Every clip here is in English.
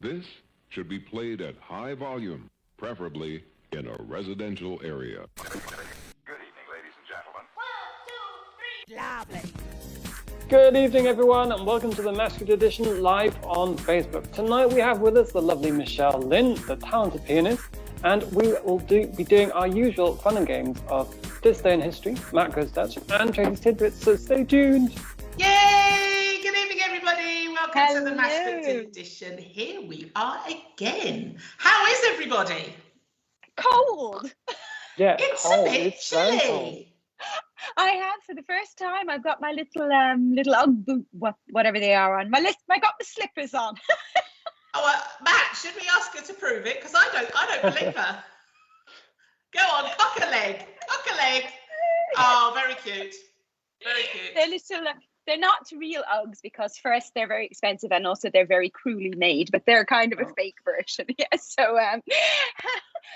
This should be played at high volume, preferably in a residential area. Good evening, ladies and gentlemen. 1, 2, 3. Lovely. Good evening, everyone, and welcome to the Maastricht edition live on Facebook. Tonight we have with us the lovely Michelle Lynne, the talented pianist, and we will be doing our usual fun and games of This Day in History, Matt Goes Dutch, and Tracey's Tidbits, so stay tuned. Yay! Good evening, everybody. Welcome to the Maastricht edition. Here we are again. How is everybody? Cold. Yeah, It's cold. a bit It's very cold. chilly. I have for the first time. I've got my little Ugg boot, whatever they are on my list. I got the slippers on. Oh, Matt, should we ask her to prove it? Because I don't believe her. Go on, cock a leg. Oh, very cute. Very cute. They're little. They're not real Uggs because first they're very expensive and also they're very cruelly made, but they're kind of a fake version. Yeah. So,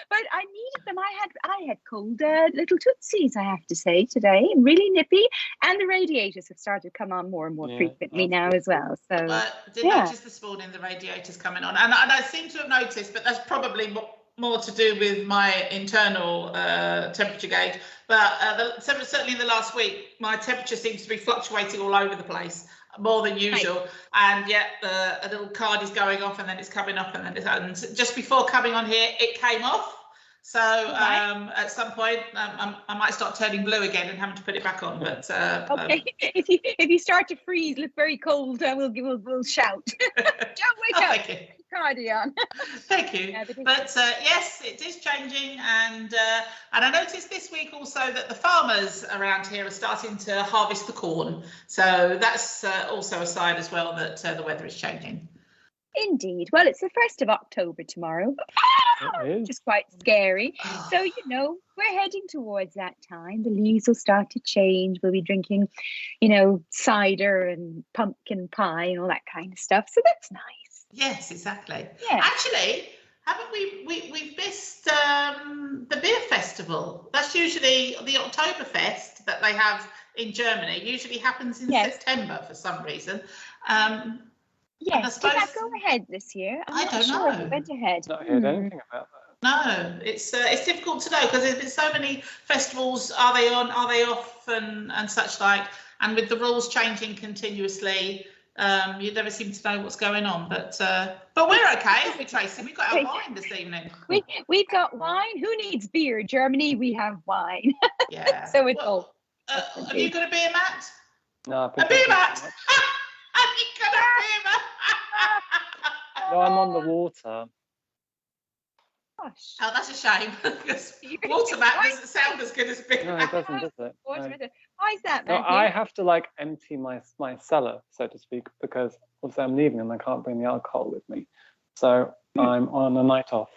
but I needed them. I had cold little tootsies, I have to say, today, really nippy, and the radiators have started to come on more and more frequently now as well. So I did notice this morning the radiators coming on, and I seem to have noticed, but that's probably more to do with my internal temperature gauge. But certainly in the last week, my temperature seems to be fluctuating all over the place, more than usual. Right. And yet a little card is going off, and then it's coming up, and then and just before coming on here, it came off. So at some point, I might start turning blue again and having to put it back on. But okay, if you start to freeze, look very cold, we'll shout. Don't wake up. Thank you. Cardigan. Thank you. Yeah, but yes, it is changing, and I noticed this week also that the farmers around here are starting to harvest the corn. So that's also a sign as well that the weather is changing. Indeed. Well, it's the 1st of October tomorrow, which is quite scary. So, we're heading towards that time. The leaves will start to change. We'll be drinking, cider and pumpkin pie and all that kind of stuff. So that's nice. Yes, exactly. Yeah. Actually, haven't we've missed the beer festival? That's usually the Oktoberfest that they have in Germany. Usually happens in September for some reason. Yes, did that go ahead this year? I don't know. It went ahead. Not heard anything about that. No, it's difficult to know because there's been so many festivals. Are they on? Are they off? And such like. And with the rules changing continuously, you never seem to know what's going on. But we're okay, haven't we, Tracey? We've got our wine this evening. We've got wine. Who needs beer? Germany, we have wine. Yeah. So it's all. Have you got a beer, Matt? No, a beer, Matt. Have you got a beer, Matt? No, I'm on the water. Gosh. Oh, that's a shame because water, Matt, doesn't sound as good as beer. No, it doesn't, does it? Why is that, No, Matthew? I have to empty my cellar, so to speak, because obviously I'm leaving and I can't bring the alcohol with me. So I'm on a night off.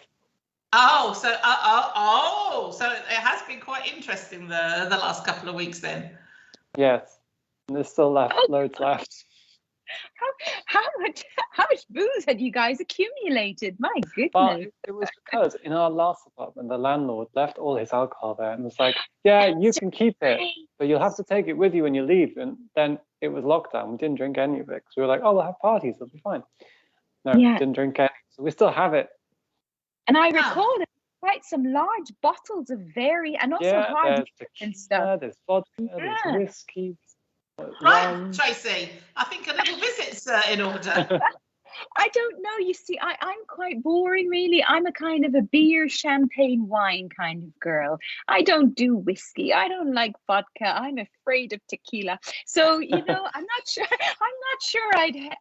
Oh, so it has been quite interesting the last couple of weeks then. Yes, and there's still loads left. How much booze had you guys accumulated? My goodness. But it was because in our last apartment, the landlord left all his alcohol there and was like, yeah, you can keep it, but you'll have to take it with you when you leave. And then it was lockdown. We didn't drink any of it because we were like, oh, we'll have parties. It'll be fine. No, didn't drink any. So we still have it. And I recall there were quite some large bottles of and also hard and stuff. There's vodka, there's whiskey. Right, Tracey, I think a little visit's in order. I don't know. You see, I'm quite boring, really. I'm a kind of a beer, champagne, wine kind of girl. I don't do whiskey. I don't like vodka. I'm afraid of tequila. So, I'm not sure.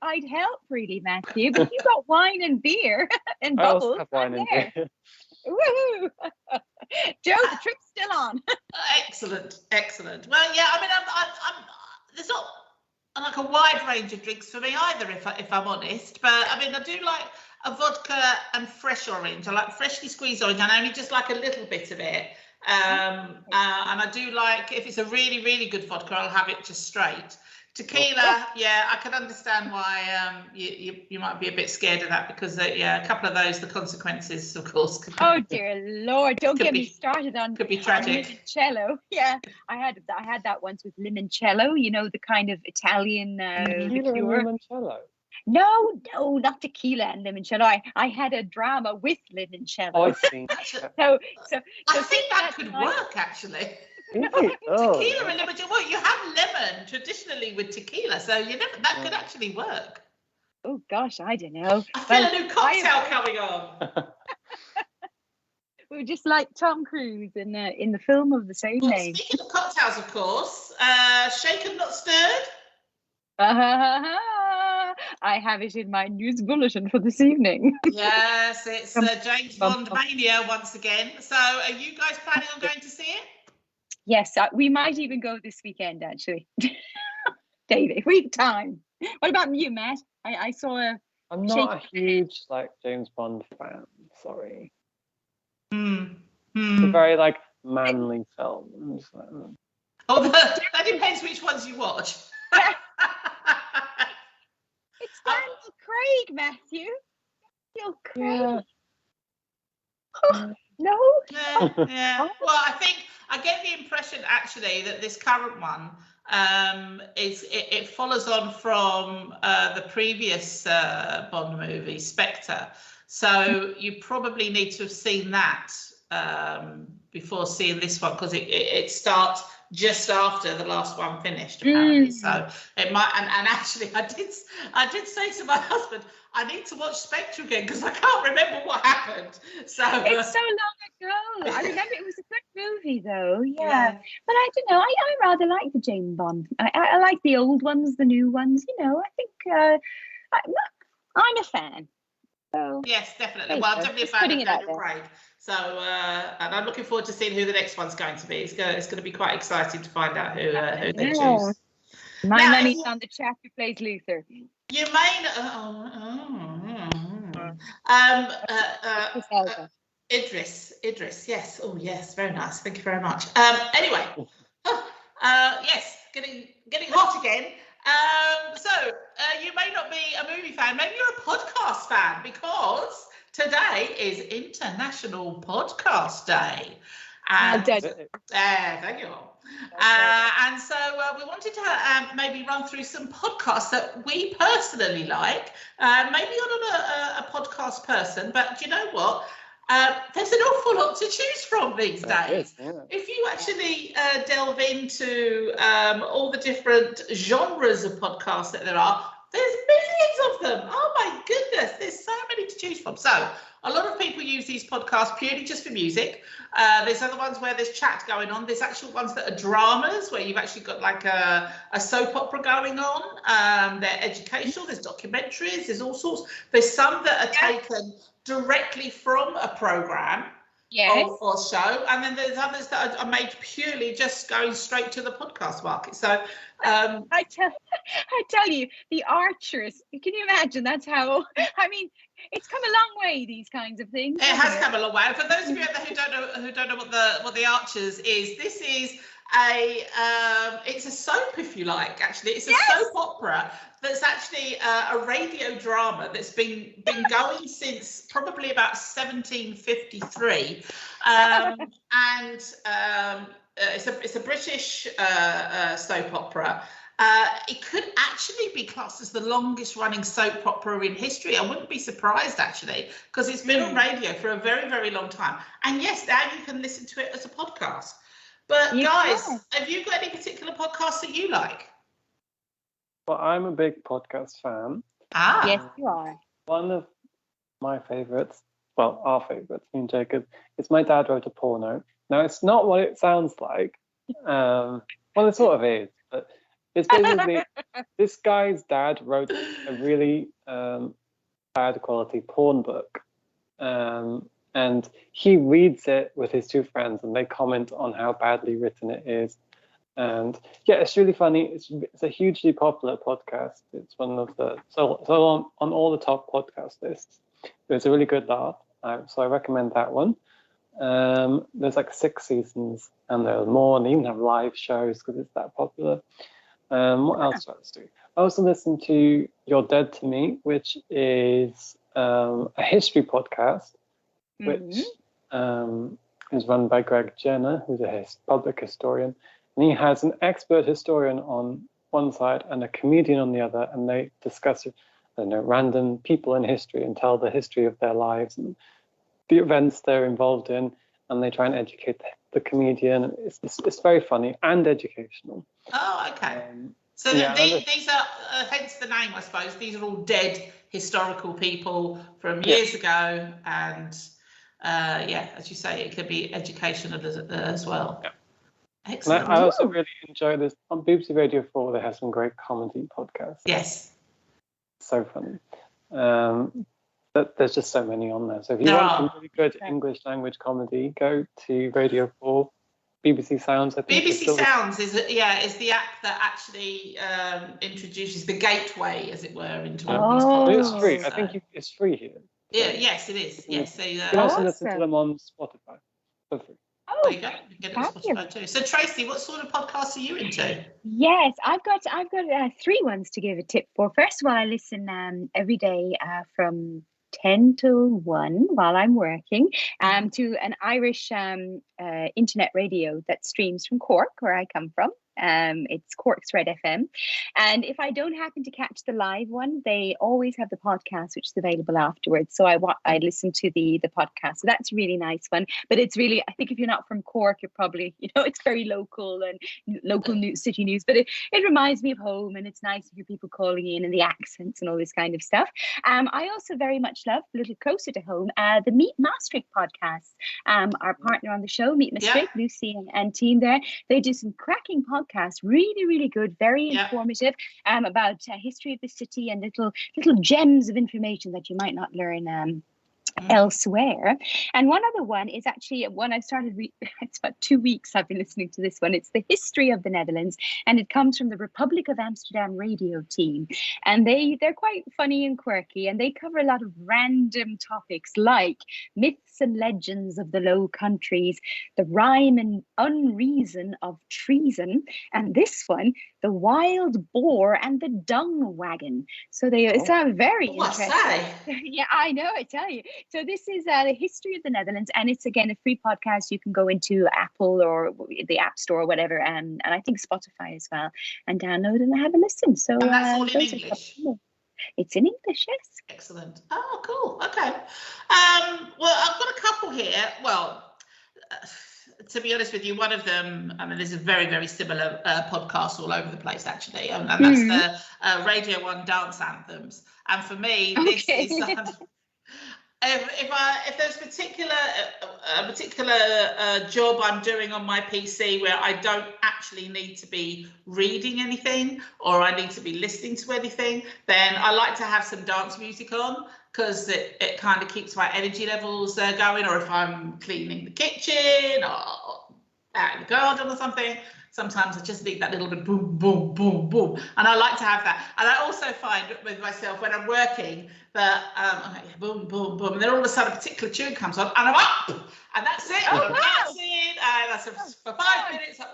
I'd help, really, Matthew. But you got wine and beer and bubbles. I also have wine and beer. Woohoo! Joe, the trip's still on. Excellent. Well, yeah. I mean, I'm there's not like a wide range of drinks for me either, if I'm honest. But I mean, I do like a vodka and fresh orange. I like freshly squeezed orange, and I only just like a little bit of it. And I do like, if it's a really, really good vodka, I'll have it just straight. Tequila, I can understand why you might be a bit scared of that because a couple of those, the consequences, of course. Dear Lord, don't get me started on. Could be tragic. Limoncello, I had that once with limoncello. The kind of Italian liqueur. Limoncello. No, not tequila and limoncello. I had a drama with limoncello. Oh, I see. So I think that since could night- work actually. Really? Oh, Tequila and lemon. Well, you have lemon traditionally with tequila, so that could actually work. Oh gosh, I don't know. I feel a new cocktail coming on. We're just like Tom Cruise in the film of the same Well, name. speaking of cocktails, of course, shaken not stirred. I have it in my news bulletin for this evening. Yes, it's James Bond mania once again. So, are you guys planning on going to see it? Yes, we might even go this weekend, actually. David, week time. What about you, Matt? I saw a. I'm not a huge James Bond fan. Sorry. It's a very manly film. Oh, that depends which ones you watch. It's Daniel Craig, Matthew. Daniel Craig. Yeah. Oh, no. Yeah. Well, I get the impression actually that this current one it follows on from the previous Bond movie, Spectre. So you probably need to have seen that before seeing this one, because it starts just after the last one finished, apparently. So it might, and actually I did say to my husband, I need to watch Spectre again because I can't remember what happened. So it's so long ago. I remember it was a good movie though. Yeah. But I don't know. I rather like the James Bond. I like the old ones, the new ones. I think I'm a fan. So yes, definitely. Well, I'm definitely a fan of Daniel Craig. So, and I'm looking forward to seeing who the next one's going to be. It's going to be quite exciting to find out who they choose. My money's on the chap who plays Luther. You may Idris. Yes. Oh, yes. Very nice. Thank you very much. Anyway, yes, getting hot again. So you may not be a movie fan. Maybe you're a podcast fan, because today is International Podcast Day. And thank you. And so we wanted to maybe run through some podcasts that we personally like. Maybe you're not a podcast person, but do you know what? There's an awful lot to choose from these days. If you actually delve into all the different genres of podcasts that there are, there's millions of them. Oh my goodness, there's so many to choose from. So a lot of people use these podcasts purely just for music. There's other ones where there's chat going on. There's actual ones that are dramas, where you've actually got like a soap opera going on. They're educational, there's documentaries, there's all sorts. There's some that are taken directly from a program or show, and then there's others that are made purely just going straight to the podcast market. So I tell you, the Archers, can you imagine? That's how, it's come a long way, these kinds of things. It has come a long way. And for those of you out there who don't know what the Archers is, this is it's a soap, if you like. Actually, it's a soap opera that's actually a radio drama that's been going since probably about 1753, and it's a British soap opera. It could actually be classed as the longest running soap opera in history. I wouldn't be surprised, actually, because it's been on radio for a very, very long time. And yes, now you can listen to it as a podcast. But guys, have you got any particular podcasts that you like? Well, I'm a big podcast fan. Yes, you are. One of my favourites, well, our favourites, me and Jacob, is My Dad Wrote a Porno. Now, it's not what it sounds like. Well, it sort of is, but it's basically this guy's dad wrote a really bad quality porn book. And he reads it with his two friends, and they comment on how badly written it is. And yeah, it's really funny. It's a hugely popular podcast. It's one of the on all the top podcast lists. It's a really good laugh. So I recommend that one. There's like 6 seasons, and there's more, and they even have live shows because it's that popular. What else do I listen to? I also listen to You're Dead to Me, which is a history podcast, which is run by Greg Jenner, who's a public historian. And he has an expert historian on one side and a comedian on the other, and they discuss random people in history and tell the history of their lives and the events they're involved in, and they try and educate the comedian. It's very funny and educational. Oh, okay. So these are, hence the name, I suppose. These are all dead historical people from years ago, and as you say, it could be educational as well. Yeah. Excellent. And I also really enjoy this on BBC Radio 4. They have some great comedy podcasts. Yes. So funny. But there's just so many on there. So if you want some really good English language comedy, go to Radio 4. BBC Sounds, I think. BBC Sounds is the app that actually introduces the gateway, as it were, into all these podcasts. It's free. I think it's free here. Yeah. Yes, it is. Yes. So, you can also listen to them on Spotify for free. Oh, there you go. You can get it on Spotify too. So Tracey, what sort of podcasts are you into? Yes, I've got 3 ones to give a tip for. First of all, I listen every day from 10 till 1 while I'm working to an Irish internet radio that streams from Cork, where I come from. It's Cork's Red FM. And if I don't happen to catch the live one, they always have the podcast, which is available afterwards. So I listen to the podcast. So that's a really nice one. But it's really, I think if you're not from Cork, you're probably, it's very local and local news, city news. But it reminds me of home, and it's nice to hear people calling in and the accents and all this kind of stuff. I also very much love, a little closer to home, the Meet Maastricht podcast. Our partner on the show, Meet Maastricht, Lucy and team there, they do some cracking podcasts. Really, really good, very informative about history of the city and little gems of information that you might not learn elsewhere. And one other one is actually one I started, it's about 2 weeks I've been listening to this one. It's the history of the Netherlands, and it comes from the Republic of Amsterdam radio team. And they're quite funny and quirky, and they cover a lot of random topics like myths and legends of the Low Countries, the rhyme and unreason of treason, and this one, the wild boar and the dung wagon. So they sound very interesting. Yeah, I know, I tell you. So this is the history of the Netherlands, and it's again a free podcast. You can go into Apple or the App Store or whatever, and I think Spotify as well, and download and have a listen. So and that's all in English. It's in English, yes. Excellent. Oh, cool. Okay. Well, I've got a couple here. Well, to be honest with you, one of them, I mean, there's a very, very similar podcast all over the place, actually. And that's the Radio 1 Dance Anthems. And for me, this is... if there's a particular job I'm doing on my PC where I don't actually need to be reading anything or I need to be listening to anything, then I like to have some dance music on, because it kind of keeps my energy levels going. Or if I'm cleaning the kitchen or out in the garden or something, sometimes I just need that little bit boom, boom, boom, boom. And I like to have that. And I also find with myself when I'm working that boom, boom, boom. And then all of a sudden a particular tune comes on and I'm up. And that's it. I'm dancing. And that's for 5 minutes. Like,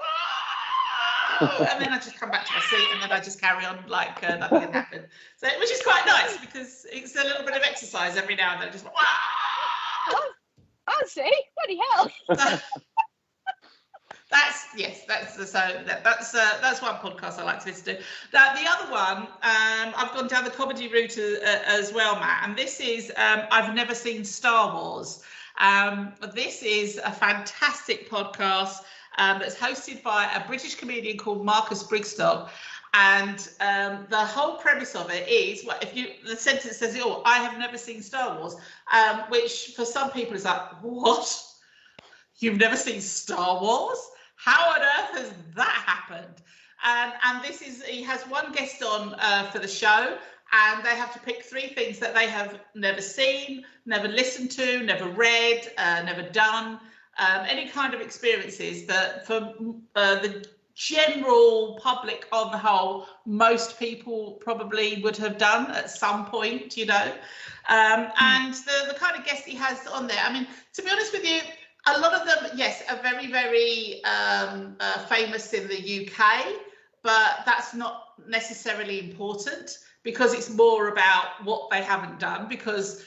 and then I just come back to my seat and then I just carry on like nothing had happened. So, which is quite nice because it's a little bit of exercise every now and then. Just I'll say, bloody hell. That's one podcast I like to listen to. The other one, I've gone down the comedy route as well, Matt, and this is I've never seen Star Wars. This is a fantastic podcast that's hosted by a British comedian called Marcus Brigstocke. And the whole premise of it is, the sentence says, I have never seen Star Wars, which for some people is like, what? You've never seen Star Wars? How on earth has that happened? And this is, he has one guest on for the show, and they have to pick 3 things that they have never seen, never listened to, never read, never done, any kind of experiences that for the general public on the whole, most people probably would have done at some point, and the kind of guest he has on there. I mean, to be honest with you, a lot of them, yes, are very, very famous in the UK, but that's not necessarily important because it's more about what they haven't done. Because,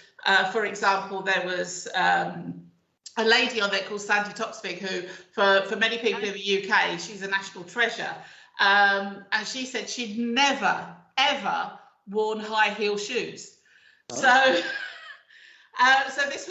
for example, there was a lady on there called Sandy Toksvig, who, for many people in the UK, she's a national treasure. And she said she'd never, ever worn high heel shoes. Oh. So this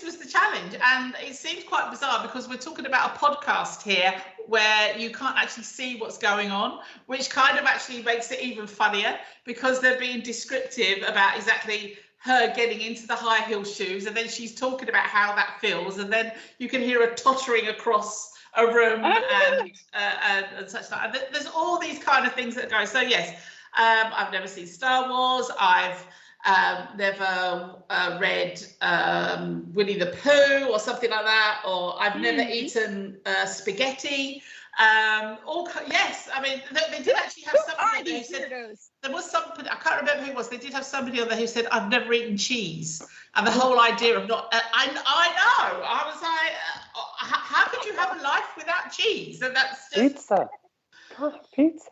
was the challenge, and it seemed quite bizarre because we're talking about a podcast here where you can't actually see what's going on, which kind of actually makes it even funnier because they're being descriptive about exactly her getting into the high heel shoes, and then she's talking about how that feels, and then you can hear her tottering across a room and such like. There's all these kind of things that go. So yes, I've never seen Star Wars. I've never read Winnie the Pooh or something like that, or I've never eaten spaghetti. Yes, I mean they did actually have somebody who said there was somebody, I can't remember who it was. They did have somebody on there who said I've never eaten cheese, and the whole idea of not. I know. I was like, how could you have a life without cheese? And that's just Pizza. God, pizza.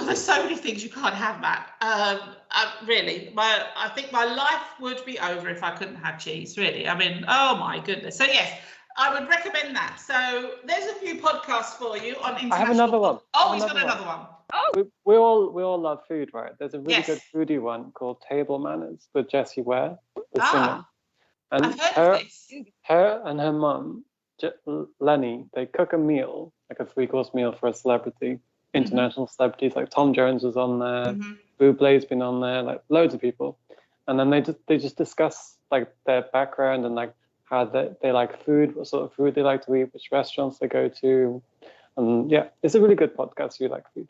There's so many things you can't have, Matt. Really, I think my life would be over if I couldn't have cheese. Really, I mean, oh my goodness. So yes, I would recommend that. So there's a few podcasts for you on international. I have another one. Oh, he's got another one. Oh, we all love food, right? There's a really good foodie one called Table Manners with Jessie Ware, the singer. And I've heard of this. Her and her mum, Lenny, they cook a meal, like a 3-course meal for a celebrity. International celebrities like Tom Jones was on there, Bublé's been on there, like loads of people, and then they just discuss like their background and like how they like food, what sort of food they like to eat, which restaurants they go to, and yeah, it's a really good podcast if you like food.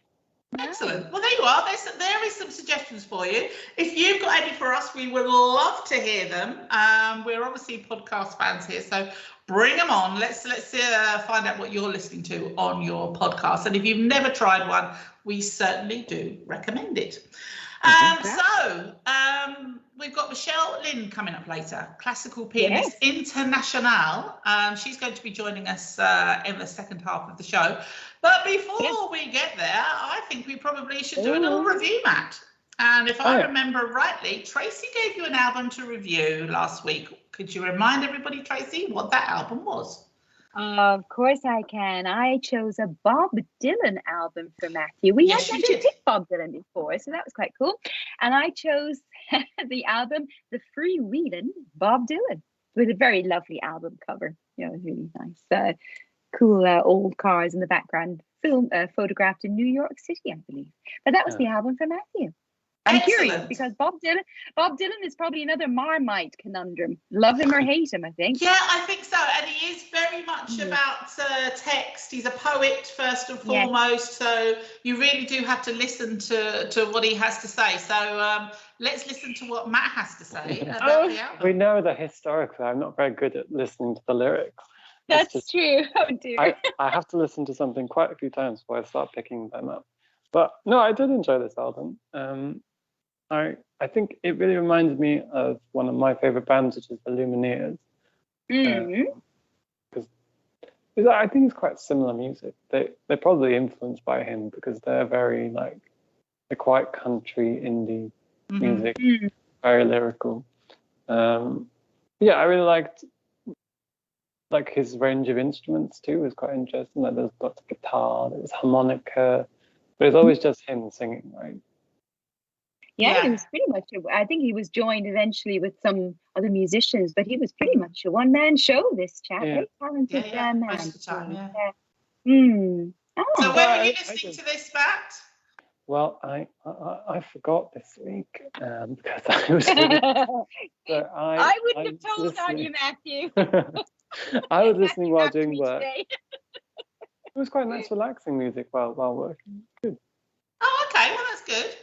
Excellent. Well, there you are. There is some suggestions for you. If you've got any for us, we would love to hear them. We're obviously podcast fans here, so bring them on. Let's find out what you're listening to on your podcast. And if you've never tried one, we certainly do recommend it. So we've got Michelle Lynne coming up later, classical pianist international. She's going to be joining us in the second half of the show. But before we get there, I think we probably should do a little review, Matt. And if I remember rightly, Tracey gave you an album to review last week. Could you remind everybody, Tracey, what that album was? Of course I can. I chose a Bob Dylan album for Matthew. We hadn't actually picked Bob Dylan before, so that was quite cool. And I chose the album, The Freewheelin' Bob Dylan, with a very lovely album cover. You know, it was really nice. Cool old cars in the background, photographed in New York City, I believe. But that was the album for Matthew. I'm curious because Bob Dylan is probably another Marmite conundrum. Love him or hate him, I think. Yeah, I think so. And he is very much about text. He's a poet first and foremost. So you really do have to listen to what he has to say. So let's listen to what Matt has to say about the album. We know that historically I'm not very good at listening to the lyrics. That's true. Oh dear. I have to listen to something quite a few times before I start picking them up. But no, I did enjoy this album. I think it really reminded me of one of my favorite bands, which is the Lumineers. Because I think it's quite similar music. They're probably influenced by him because they're quite country indie music, very lyrical. I really liked his range of instruments too. Was quite interesting. Like there's lots of guitar, there's harmonica, but it's always just him singing, right? Yeah, it was pretty much. I think he was joined eventually with some other musicians, but he was pretty much a one-man show. This chap, very talented man. Most of the time, So when were you listening to this, Matt? Well, I forgot this week because I was. Really, so I wouldn't have told on you, Matthew. I was listening while doing work. It was quite nice, relaxing music while working. Good. Oh, okay. Well, that's good.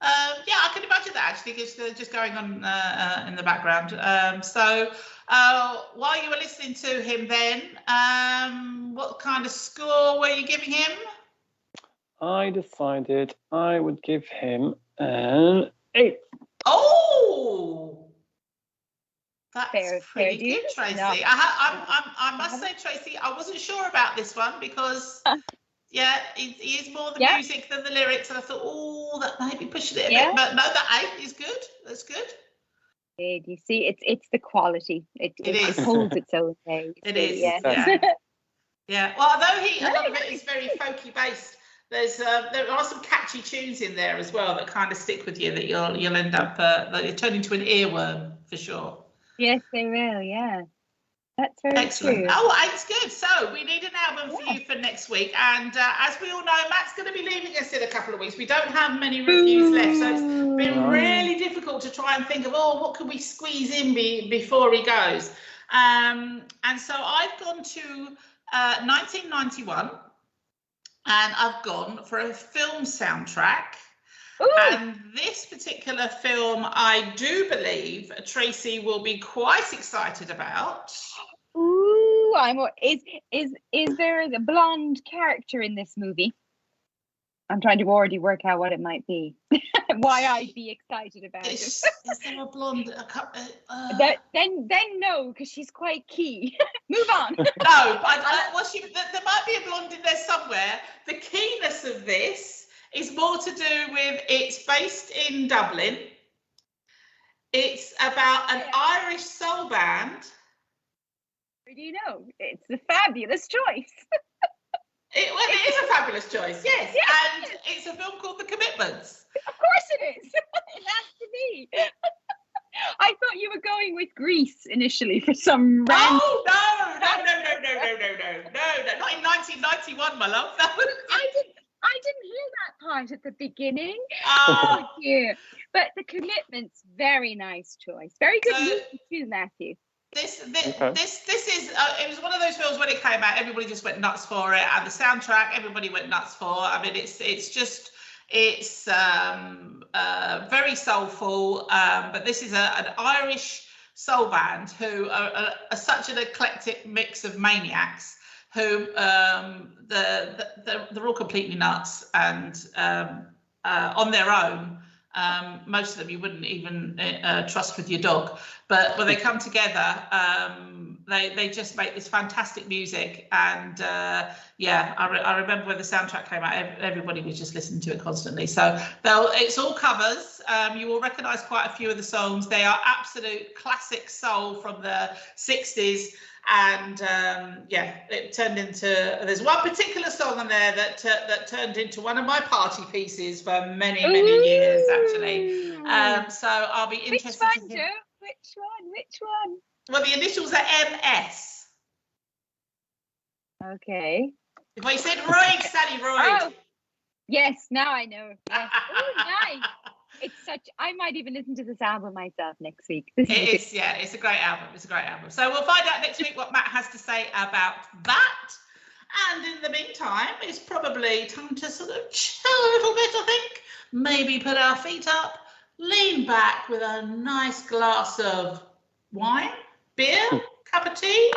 I can imagine that actually, because they're just going on in the background. So while you were listening to him then, what kind of score were you giving him? I decided I would give him an 8. Oh! That's pretty fair good, Tracey. No. I must say, Tracey, I wasn't sure about this one because... Yeah, he is more the music than the lyrics, and I thought, that maybe pushing it a bit. But no, that 8 is good. That's good. You see, it's the quality. It holds its own way. It is. Yeah. Well, although a lot of it is very folky based, there are some catchy tunes in there as well that kind of stick with you that you'll end up that you turn into an earworm for sure. Yes, they will. Yeah, that's very Excellent. true. Oh, it's good. So we need an album for you for next week, and as we all know, Matt's going to be leaving us in a couple of weeks. We don't have many reviews left, so it's been really difficult to try and think of what can we squeeze in before he goes. And so I've gone to 1991. And I've gone for a film soundtrack. Ooh. And this particular film, I do believe Tracey will be quite excited about. Ooh, is there a blonde character in this movie? I'm trying to already work out what it might be. Why I'd be excited about it. Is there a blonde? Then no, because she's quite key. Move on. No, there might be a blonde in there somewhere. The keyness of this is more to do with it's based in Dublin. It's about an Irish soul band. What do you know? It's a fabulous choice. It is a fabulous choice, yes. And it's a film called The Commitments. Of course it is. It has to be. I thought you were going with Greece initially for some random... Oh, no, not in 1991, my love. I didn't hear that part at the beginning. Oh, dear. But The Commitments, very nice choice. Very good movie too, Matthew. This is it was one of those films when it came out, everybody just went nuts for it, and the soundtrack everybody went nuts for. I mean, it's very soulful, but this is an Irish soul band who are such an eclectic mix of maniacs who they're all completely nuts, and on their own. Most of them you wouldn't even trust with your dog, but when they come together, they just make this fantastic music. And I remember when the soundtrack came out, everybody was just listening to it constantly. So it's all covers. You will recognise quite a few of the songs. They are absolute classic soul from the 60s. And it turned into, there's one particular song on there that turned into one of my party pieces for many years, actually. So I'll be interested. Which one, Joe? Which one? Well, the initials are MS. Okay. If I said Roy, Sally Roy. Oh, yes, now I know. Yes. Oh, nice. It's I might even listen to this album myself next week. It's a great album. It's a great album. So we'll find out next week what Matt has to say about that. And in the meantime, it's probably time to sort of chill a little bit, I think. Maybe put our feet up, lean back with a nice glass of wine, beer, cup of tea.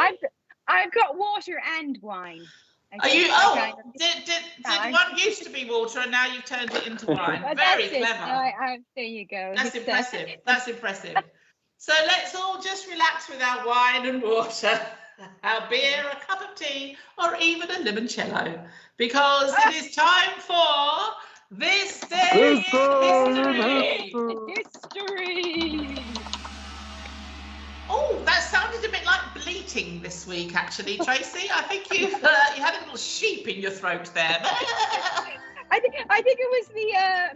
I've got water and wine. Are you? Oh, did one used to be water and now you've turned it into wine? Very clever. There you go. That's impressive. That's impressive. So let's all just relax with our wine and water, our beer, a cup of tea, or even a limoncello, because it is time for This Day in History. Oh, that sounded a bit like bleating this week, actually, Tracey. I think you had a little sheep in your throat there. I think it was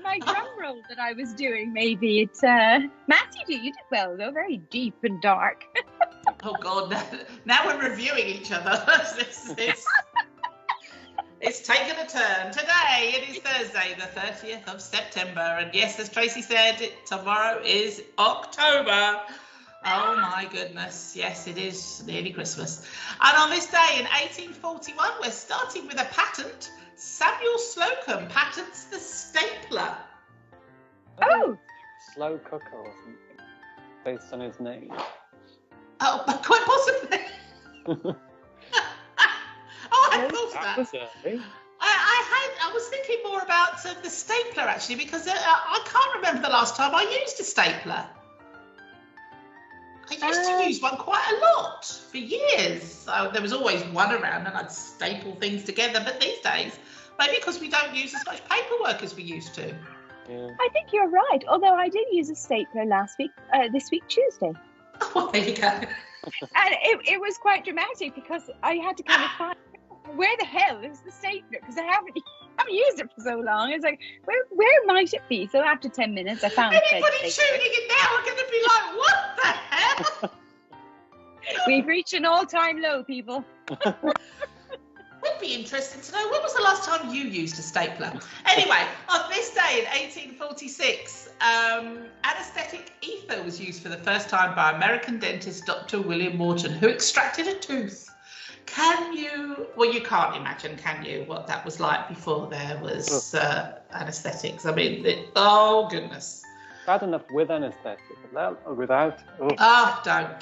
my drum roll that I was doing. Maybe it's Matthew. You did well though. Very deep and dark. Oh God! Now we're reviewing each other. It's taken a turn. Today it is Thursday, the 30th of September, and yes, as Tracey said, tomorrow is October. Oh my goodness, yes, it is nearly Christmas. And on this day in 1841, we're starting with a patent. Samuel Slocum patents the stapler. Oh! Slow cooker or something, based on his name. Oh, quite possibly. I hadn't thought of that. Was early. I was thinking more about the stapler, actually, because I can't remember the last time I used a stapler. I used to use one quite a lot for years. So there was always one around and I'd staple things together. But these days, maybe because we don't use as much paperwork as we used to. Yeah. I think you're right. Although I did use a stapler this week Tuesday. Oh, there you go. And it was quite dramatic because I had to kind of find where the hell is the stapler, because I haven't haven't used it for so long. It's like, where might it be? So after 10 minutes, I found Anybody Fred's tuning in now are going to be like, what the hell? We've reached an all-time low, people. Would be interesting to know, when was the last time you used a stapler? Anyway, on this day in 1846, anaesthetic ether was used for the first time by American dentist Dr. William Morton, who extracted a tooth. Can you, well, you can't imagine, can you, what that was like before there was anaesthetics? I mean, oh goodness. Bad enough with anaesthetic, but without. Oh. Oh, don't.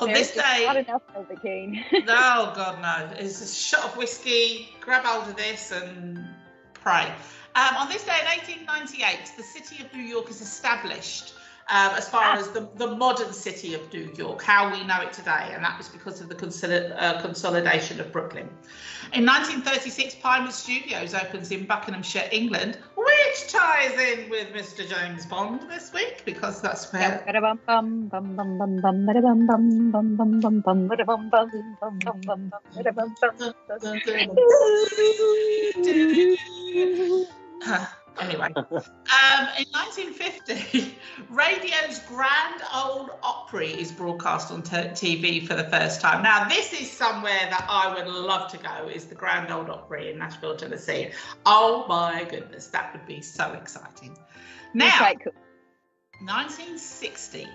On this day, not enough Novocaine. Oh God, no! It's a shot of whiskey. Grab hold of this and pray. On this day in 1898, the city of New York is established as far as the modern city of New York, how we know it today, and that was because of the consolidation of Brooklyn. In 1936, Pinewood Studios opens in Buckinghamshire, England, which ties in with Mr. James Bond this week, because that's where... Anyway, in 1950, radio's Grand Ole Opry is broadcast on TV for the first time. Now, this is somewhere that I would love to go, is the Grand Ole Opry in Nashville, Tennessee. Oh my goodness, that would be so exciting. Now, 1960,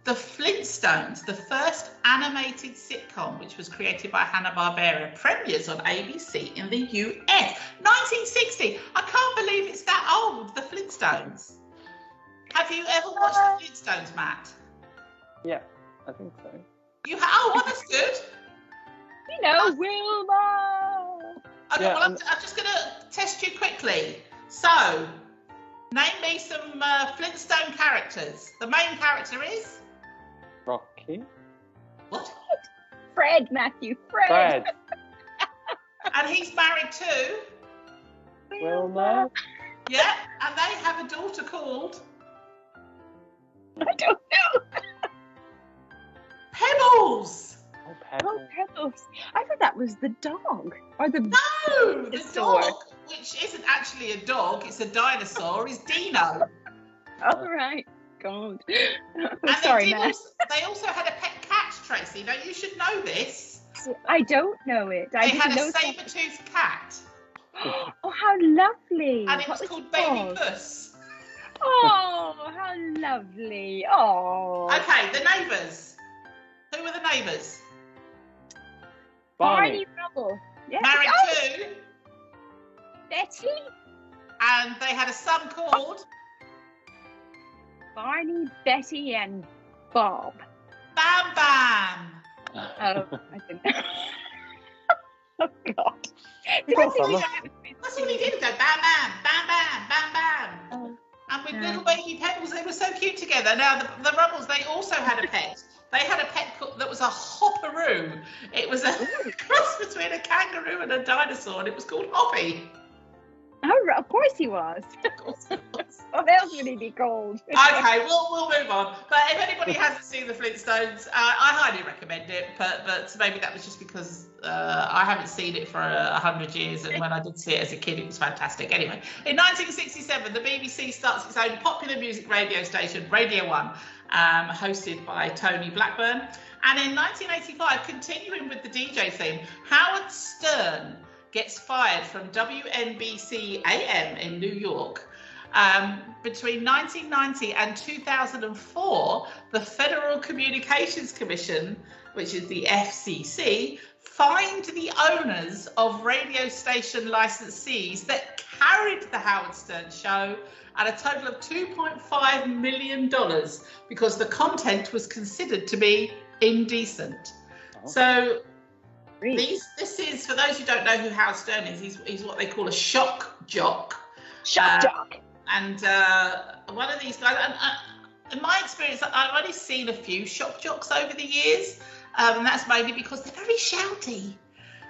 The Flintstones, the first animated sitcom, which was created by Hanna-Barbera, premieres on ABC in the US. 1960. I can't believe it's that old, The Flintstones. Have you ever watched The Flintstones, Matt? Yeah, I think so. You have? Oh, well, that's good. You know, Wilma. Okay, Yeah, well, I'm just going to test you quickly. So, name me some Flintstone characters. The main character is? Rocky. What? Fred, Matthew. Fred. And he's married to? Wilma. Yeah, and they have a daughter called? I don't know. Pebbles. Oh, Pebbles. Oh, Pebbles. I thought that was the dog. Or the No, the dinosaur. dog, which isn't actually a dog, it's a dinosaur, is Dino. All right. God. And Sorry, they Matt. They also had a pet cat, Tracy. Now, you should know this. I don't know it. I They had didn't a know that. saber-toothed cat, Oh, how lovely. and it What was called it Baby called? Puss. Oh, how lovely. Oh. Okay, the neighbours. Who were the neighbours? Barney Rubble. Yeah. Married Oh, to, Betty. and they had a son called Barney, Betty, and Bob. Bam Bam. Oh, I didn't know. Oh, God. That's all he did, go bam bam, bam bam, bam bam. Oh, And with yeah. little baby Pebbles, they were so cute together. Now, the Rubbles, they also had a pet. They had a pet that was a hopperoo. It was a cross between a kangaroo and a dinosaur, and it was called Hoppy. Oh, of course he was. What else would he be called? Okay, we'll move on. But if anybody hasn't seen the Flintstones, I highly recommend it. But maybe that was just because I haven't seen it for 100 years, and when I did see it as a kid, it was fantastic. Anyway, in 1967, the BBC starts its own popular music radio station, Radio 1, hosted by Tony Blackburn. And in 1985, continuing with the DJ theme, Howard Stern gets fired from WNBC AM in New York. Between 1990 and 2004, the Federal Communications Commission, which is the FCC, fined the owners of radio station licensees that carried the Howard Stern show at a total of $2.5 million because the content was considered to be indecent. Oh. So this is, for those who don't know who Howard Stern is, he's what they call a shock jock. Shock jock. And one of these guys, and in my experience, I've only seen a few shock jocks over the years, and that's mainly because they're very shouty.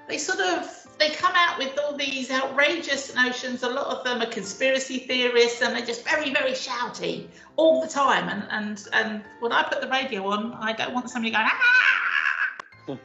They come out with all these outrageous notions. A lot of them are conspiracy theorists, and they're just very, very shouty all the time. And when I put the radio on, I don't want somebody going, ah!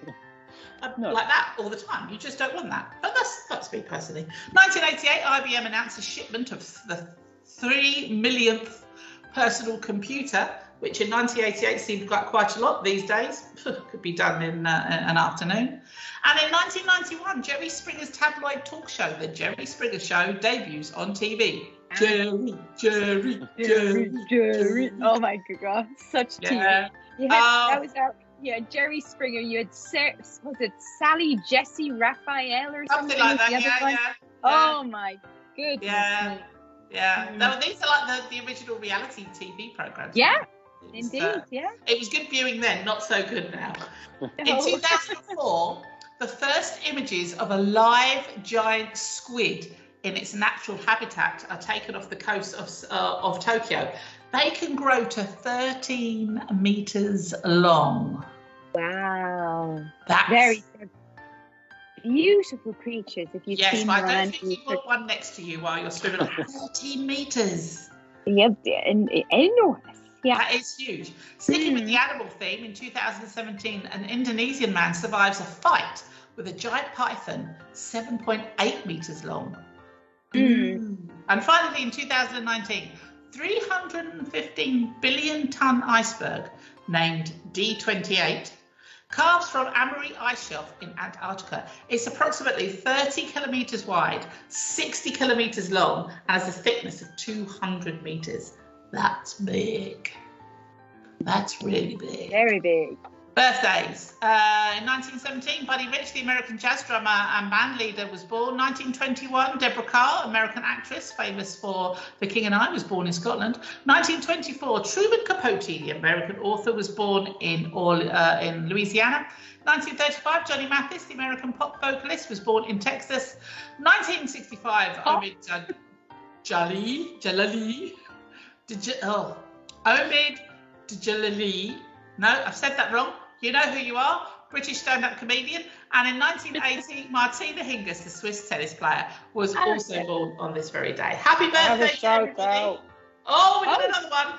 like that all the time. You just don't want that. But that's me personally. 1988, IBM announced a shipment of the 3 millionth personal computer, which in 1988 seemed like quite a lot these days. Could be done in an afternoon. And in 1991, Jerry Springer's tabloid talk show, The Jerry Springer Show, debuts on TV. Jerry. Oh my God, such TV. That was our, Jerry Springer. You had was it Sally, Jesse, Raphael, or something like that? Yeah. Oh my goodness. Yeah. No, these are like the original reality TV programs. Yeah. Indeed, yeah. It was good viewing then, not so good now. In 2004, the first images of a live giant squid in its natural habitat are taken off the coast of Tokyo. They can grow to 13 meters long. Wow. That's very beautiful creatures. If you've seen but I don't think you want one next to you while you're swimming off 13 meters. Yep, enormous. Yeah. That is huge. Sticking with the animal theme, in 2017, an Indonesian man survives a fight with a giant python 7.8 meters long. And finally, in 2019, 315 billion ton iceberg named D28 carves from Amaury Ice Shelf in Antarctica. It's approximately 30 kilometers wide, 60 kilometers long, and has a thickness of 200 meters. That's big. That's really big. Very big. Birthdays. In 1917, Buddy Rich, the American jazz drummer and band leader, was born. 1921, Deborah Carr, American actress, famous for The King and I, was born in Scotland. 1924, Truman Capote, the American author, was born in Louisiana. 1935, Johnny Mathis, the American pop vocalist, was born in Texas. 1965, Omid Djalali. Omid Djalali. No, I've said that wrong. You know who you are. British stand-up comedian. And in 1980, Martina Hingis, the Swiss tennis player, was also born on this very day. Happy birthday to everybody. Oh, we got another one.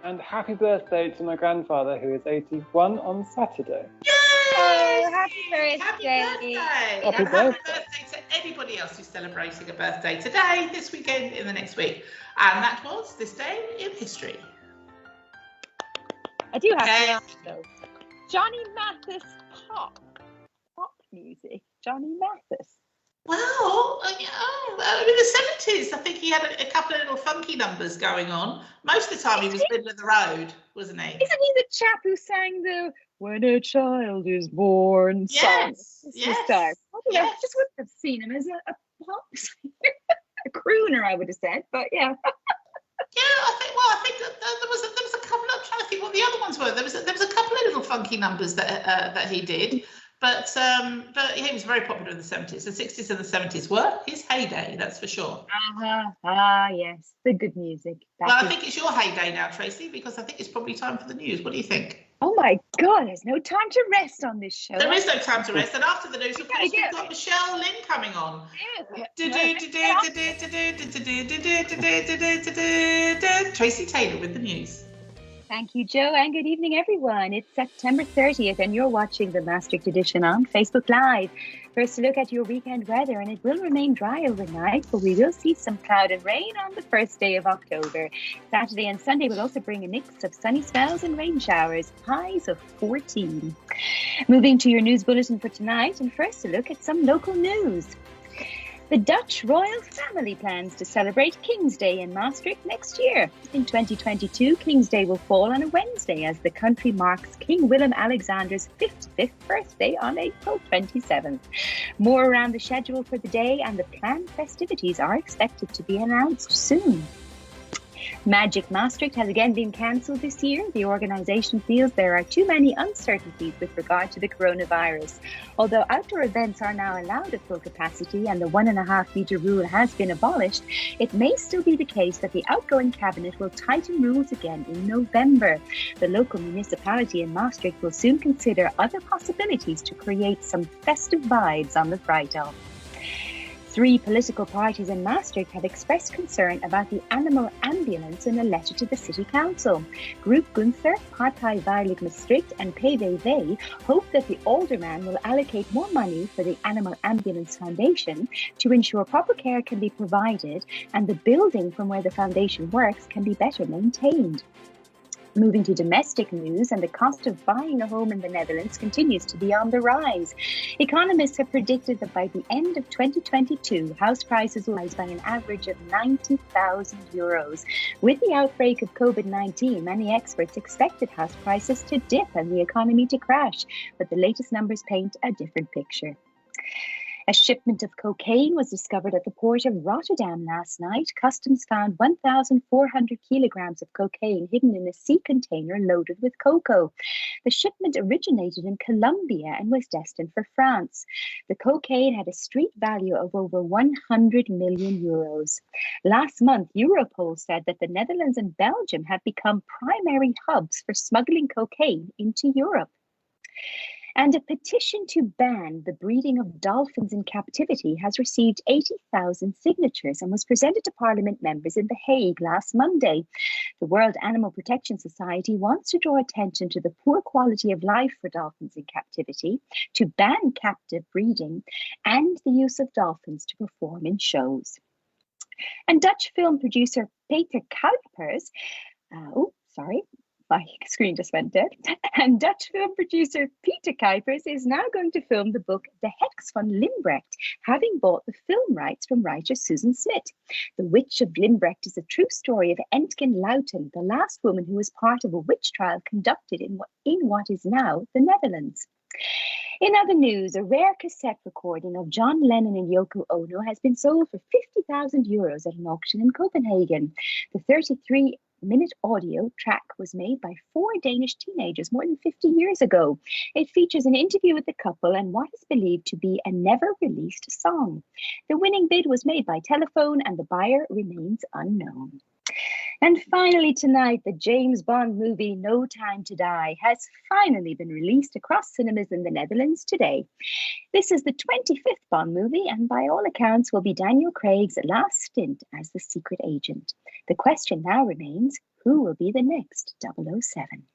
And happy birthday to my grandfather, who is 81 on Saturday. Yay! Oh, happy birthday. Happy birthday to anybody else who's celebrating a birthday today, this weekend, in the next week. And that was This Day in History. I do have to ask, though. Johnny Mathis pop music. Johnny Mathis. Well, in the 70s, I think he had a couple of little funky numbers going on. Most of the time, he was middle of the road, wasn't he? Isn't he the chap who sang the "When a Child is Born" song? Yes. I just wouldn't have seen him as a pop singer, a crooner, I would have said. But yeah. Yeah, I think that there was a couple. I'm trying to think what the other ones were. There was a couple of little funky numbers that he did, but he was very popular in the 70s. The 60s and the 70s were his heyday, that's for sure. Yes, the good music. I think it's your heyday now, Tracey, because I think it's probably time for the news. What do you think? Oh my God, there's no time to rest on this show. There is no time to rest, and after the news, of course, we've got Michelle Lynne coming on. Tracey Taylor with the news. Thank you, Joe, and good evening, everyone. It's September 30th, and you're watching the Maastricht edition on Facebook Live. First, a look at your weekend weather, and it will remain dry overnight, but we will see some cloud and rain on the first day of October. Saturday and Sunday will also bring a mix of sunny spells and rain showers, highs of 14. Moving to your news bulletin for tonight, and first, a look at some local news. The Dutch royal family plans to celebrate King's Day in Maastricht next year. In 2022, King's Day will fall on a Wednesday as the country marks King Willem-Alexander's 55th birthday on April 27th. More around the schedule for the day and the planned festivities are expected to be announced soon. Magic Maastricht has again been cancelled this year. The organisation feels there are too many uncertainties with regard to the coronavirus. Although outdoor events are now allowed at full capacity and the 1.5 metre rule has been abolished, it may still be the case that the outgoing cabinet will tighten rules again in November. The local municipality in Maastricht will soon consider other possibilities to create some festive vibes on the Vrijdag. 3 political parties in Maastricht have expressed concern about the animal ambulance in a letter to the City Council. Group Gunther, Partei Veilig Maastricht and PVV hope that the alderman will allocate more money for the Animal Ambulance Foundation to ensure proper care can be provided and the building from where the foundation works can be better maintained. Moving to domestic news, and the cost of buying a home in the Netherlands continues to be on the rise. Economists have predicted that by the end of 2022, house prices will rise by an average of €90,000. With the outbreak of COVID-19, many experts expected house prices to dip and the economy to crash, but the latest numbers paint a different picture. A shipment of cocaine was discovered at the port of Rotterdam last night. Customs found 1,400 kilograms of cocaine hidden in a sea container loaded with cocoa. The shipment originated in Colombia and was destined for France. The cocaine had a street value of over €100 million. Last month, Europol said that the Netherlands and Belgium have become primary hubs for smuggling cocaine into Europe. And a petition to ban the breeding of dolphins in captivity has received 80,000 signatures and was presented to Parliament members in The Hague last Monday. The World Animal Protection Society wants to draw attention to the poor quality of life for dolphins in captivity, to ban captive breeding, and the use of dolphins to perform in shows. And Dutch film producer Peter Kuipers, my screen just went dead. And Dutch film producer Peter Kuipers is now going to film the book The Heks van Limbrecht, having bought the film rights from writer Susan Smit. The Witch of Limbrecht is a true story of Entgen Luiten, the last woman who was part of a witch trial conducted in what is now the Netherlands. In other news, a rare cassette recording of John Lennon and Yoko Ono has been sold for €50,000 at an auction in Copenhagen. The 33-minute audio track was made by 4 Danish teenagers more than 50 years ago. It features an interview with the couple and what is believed to be a never-released song. The winning bid was made by telephone and the buyer remains unknown. And finally tonight, the James Bond movie No Time to Die has finally been released across cinemas in the Netherlands today. This is the 25th Bond movie and by all accounts will be Daniel Craig's last stint as the secret agent. The question now remains, who will be the next 007?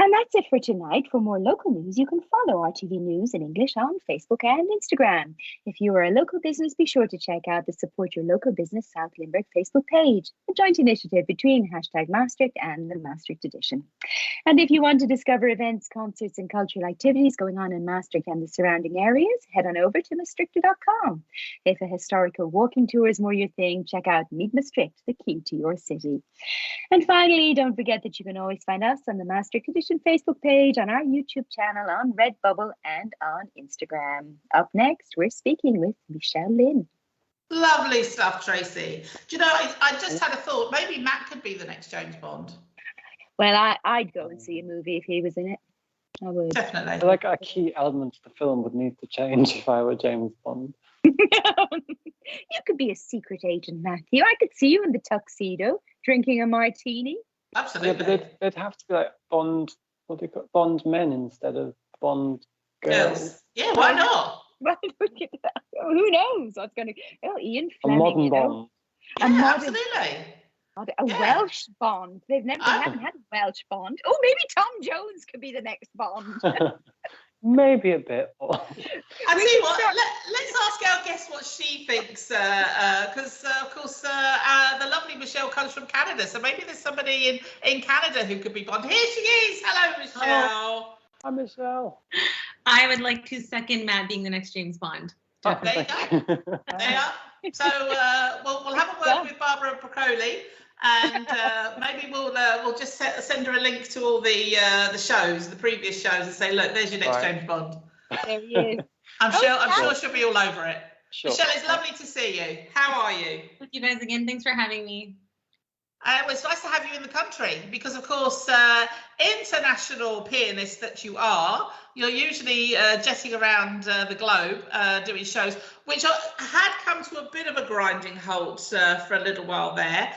And that's it for tonight. For more local news, you can follow RTV News in English on Facebook and Instagram. If you are a local business, be sure to check out the Support Your Local Business South Limburg Facebook page, a joint initiative between #Maastricht and the Maastricht Edition. And if you want to discover events, concerts and cultural activities going on in Maastricht and the surrounding areas, head on over to maastrichter.com. If a historical walking tour is more your thing, check out Meet Maastricht, the key to your city. And finally, don't forget that you can always find us on the Maastricht Edition Facebook page, on our YouTube channel, on Redbubble and on Instagram. Up next, we're speaking with Michelle Lynne. Lovely stuff, Tracy. Do you know, I just had a thought, maybe Matt could be the next James Bond. Well, I'd go and see a movie if he was in it. I would. Definitely. I feel like a key element of the film would need to change if I were James Bond. You could be a secret agent, Matthew. I could see you in the tuxedo, drinking a martini. Absolutely. Yeah, but they'd have to be like Bond, what do you call it? Bond men instead of Bond girls. Yeah, why not? Well, look at that. Who knows what's going to... Oh, Ian A Fleming, modern you know? Bond. Yeah, absolutely. Welsh Bond. They haven't had a Welsh Bond. Oh, maybe Tom Jones could be the next Bond. Maybe a bit. I tell you what, let's ask our guest what she thinks, because of course the lovely Michelle comes from Canada, so maybe there's somebody in Canada who could be Bond. Here she is. Hello, Michelle. Hi, Michelle. I would like to second Matt being the next James Bond. There you go. There you are. So we'll have a word with Barbara Broccoli. And maybe we'll just send her a link to all the shows, the previous shows, and say, look, there's your next James Bond. There he is. I'm sure she'll be all over it. Sure. Michelle, it's lovely to see you. How are you? With you guys again. Thanks for having me. Well, it's nice to have you in the country because, of course, international pianist that you are, you're usually jetting around the globe doing shows, which had come to a bit of a grinding halt for a little while there.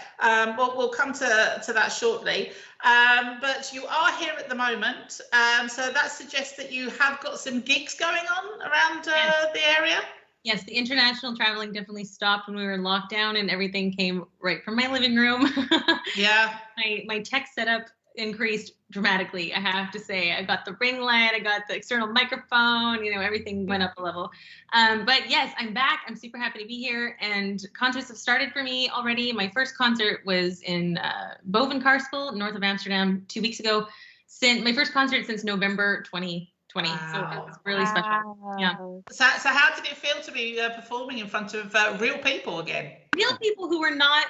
We'll come to that shortly. But you are here at the moment, so that suggests that you have got some gigs going on around the area. Yes, the international traveling definitely stopped when we were in lockdown, and everything came right from my living room. Yeah. My tech setup increased dramatically, I have to say. I got the ring light, I got the external microphone, everything went up a level. But yes, I'm back. I'm super happy to be here, and concerts have started for me already. My first concert was in Bovenkarsel, north of Amsterdam, 2 weeks ago. My first concert since November 2020. Wow. So it was really special. Yeah. So how did it feel to be performing in front of real people again? Real people who were not,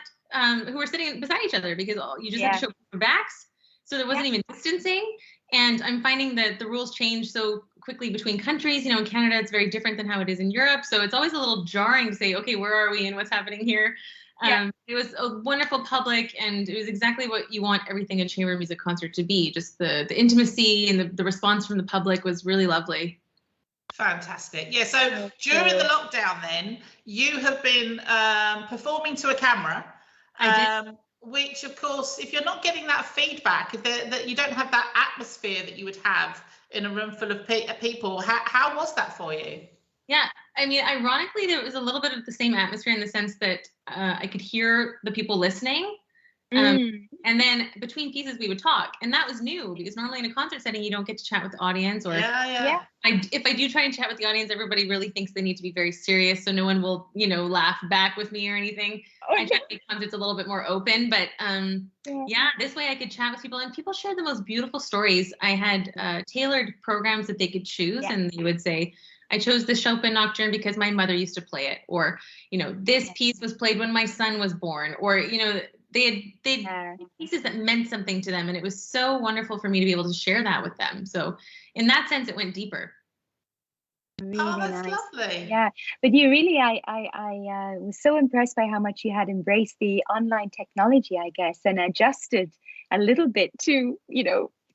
who were sitting beside each other, because you just had to show your backs. So there wasn't even distancing. And I'm finding that the rules change so quickly between countries. In Canada, it's very different than how it is in Europe. So it's always a little jarring to say, okay, where are we and what's happening here? It was a wonderful public, and it was exactly what you want everything a chamber music concert to be. Just the intimacy and the response from the public was really lovely. Fantastic. Yeah, so during the lockdown then, you have been performing to a camera. I did. Which, of course, if you're not getting that feedback, that you don't have that atmosphere that you would have in a room full of people, how was that for you? Yeah, I mean, ironically, there was a little bit of the same atmosphere in the sense that I could hear the people listening. And then between pieces, we would talk. And that was new, because normally in a concert setting, you don't get to chat with the audience. Or if I do try and chat with the audience, everybody really thinks they need to be very serious, so no one will, laugh back with me or anything. I try to make concerts a little bit more open. But this way I could chat with people, and people shared the most beautiful stories. I had tailored programs that they could choose, and they would say, I chose the Chopin Nocturne because my mother used to play it, or, this piece was played when my son was born, or, they had pieces that meant something to them, and it was so wonderful for me to be able to share that with them. So in that sense, it went deeper. Really that's nice. lovely. Yeah, but you really, I was so impressed by how much you had embraced the online technology, I guess, and adjusted a little bit to,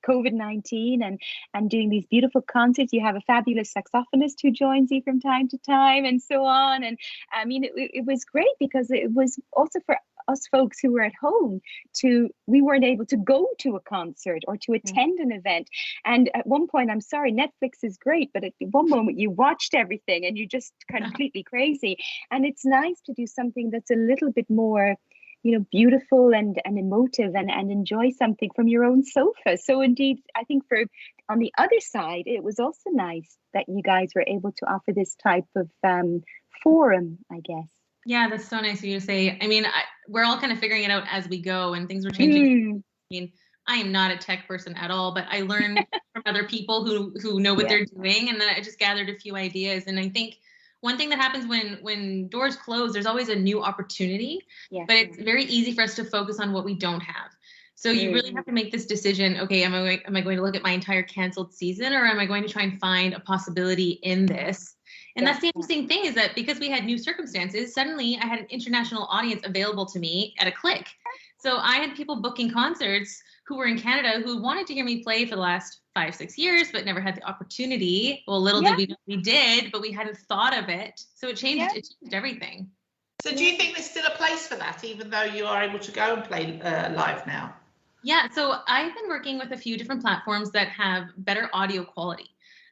COVID-19 and doing these beautiful concerts. You have a fabulous saxophonist who joins you from time to time, and so on. And I mean, it was great, because it was also for us folks who were at home we weren't able to go to a concert or to attend an event. And at one point, I'm sorry, Netflix is great, but at one moment you watched everything and you just completely crazy. And it's nice to do something that's a little bit more, beautiful and emotive, and enjoy something from your own sofa. So indeed, I think on the other side, it was also nice that you guys were able to offer this type of forum, I guess. Yeah, that's so nice of you to say. I mean, we're all kind of figuring it out as we go, and things were changing. I mean, I am not a tech person at all, but I learn from other people who know what they're doing, and then I just gathered a few ideas. And I think one thing that happens when doors close, there's always a new opportunity, but it's very easy for us to focus on what we don't have. So you really have to make this decision. Okay, am I going to look at my entire canceled season, or am I going to try and find a possibility in this? And that's the interesting thing, is that because we had new circumstances, suddenly I had an international audience available to me at a click. So I had people booking concerts who were in Canada who wanted to hear me play for the last 5-6 years, but never had the opportunity. Well, little did we know we did, but we hadn't thought of it. So it changed everything. So do you think there's still a place for that, even though you are able to go and play live now? Yeah, so I've been working with a few different platforms that have better audio quality.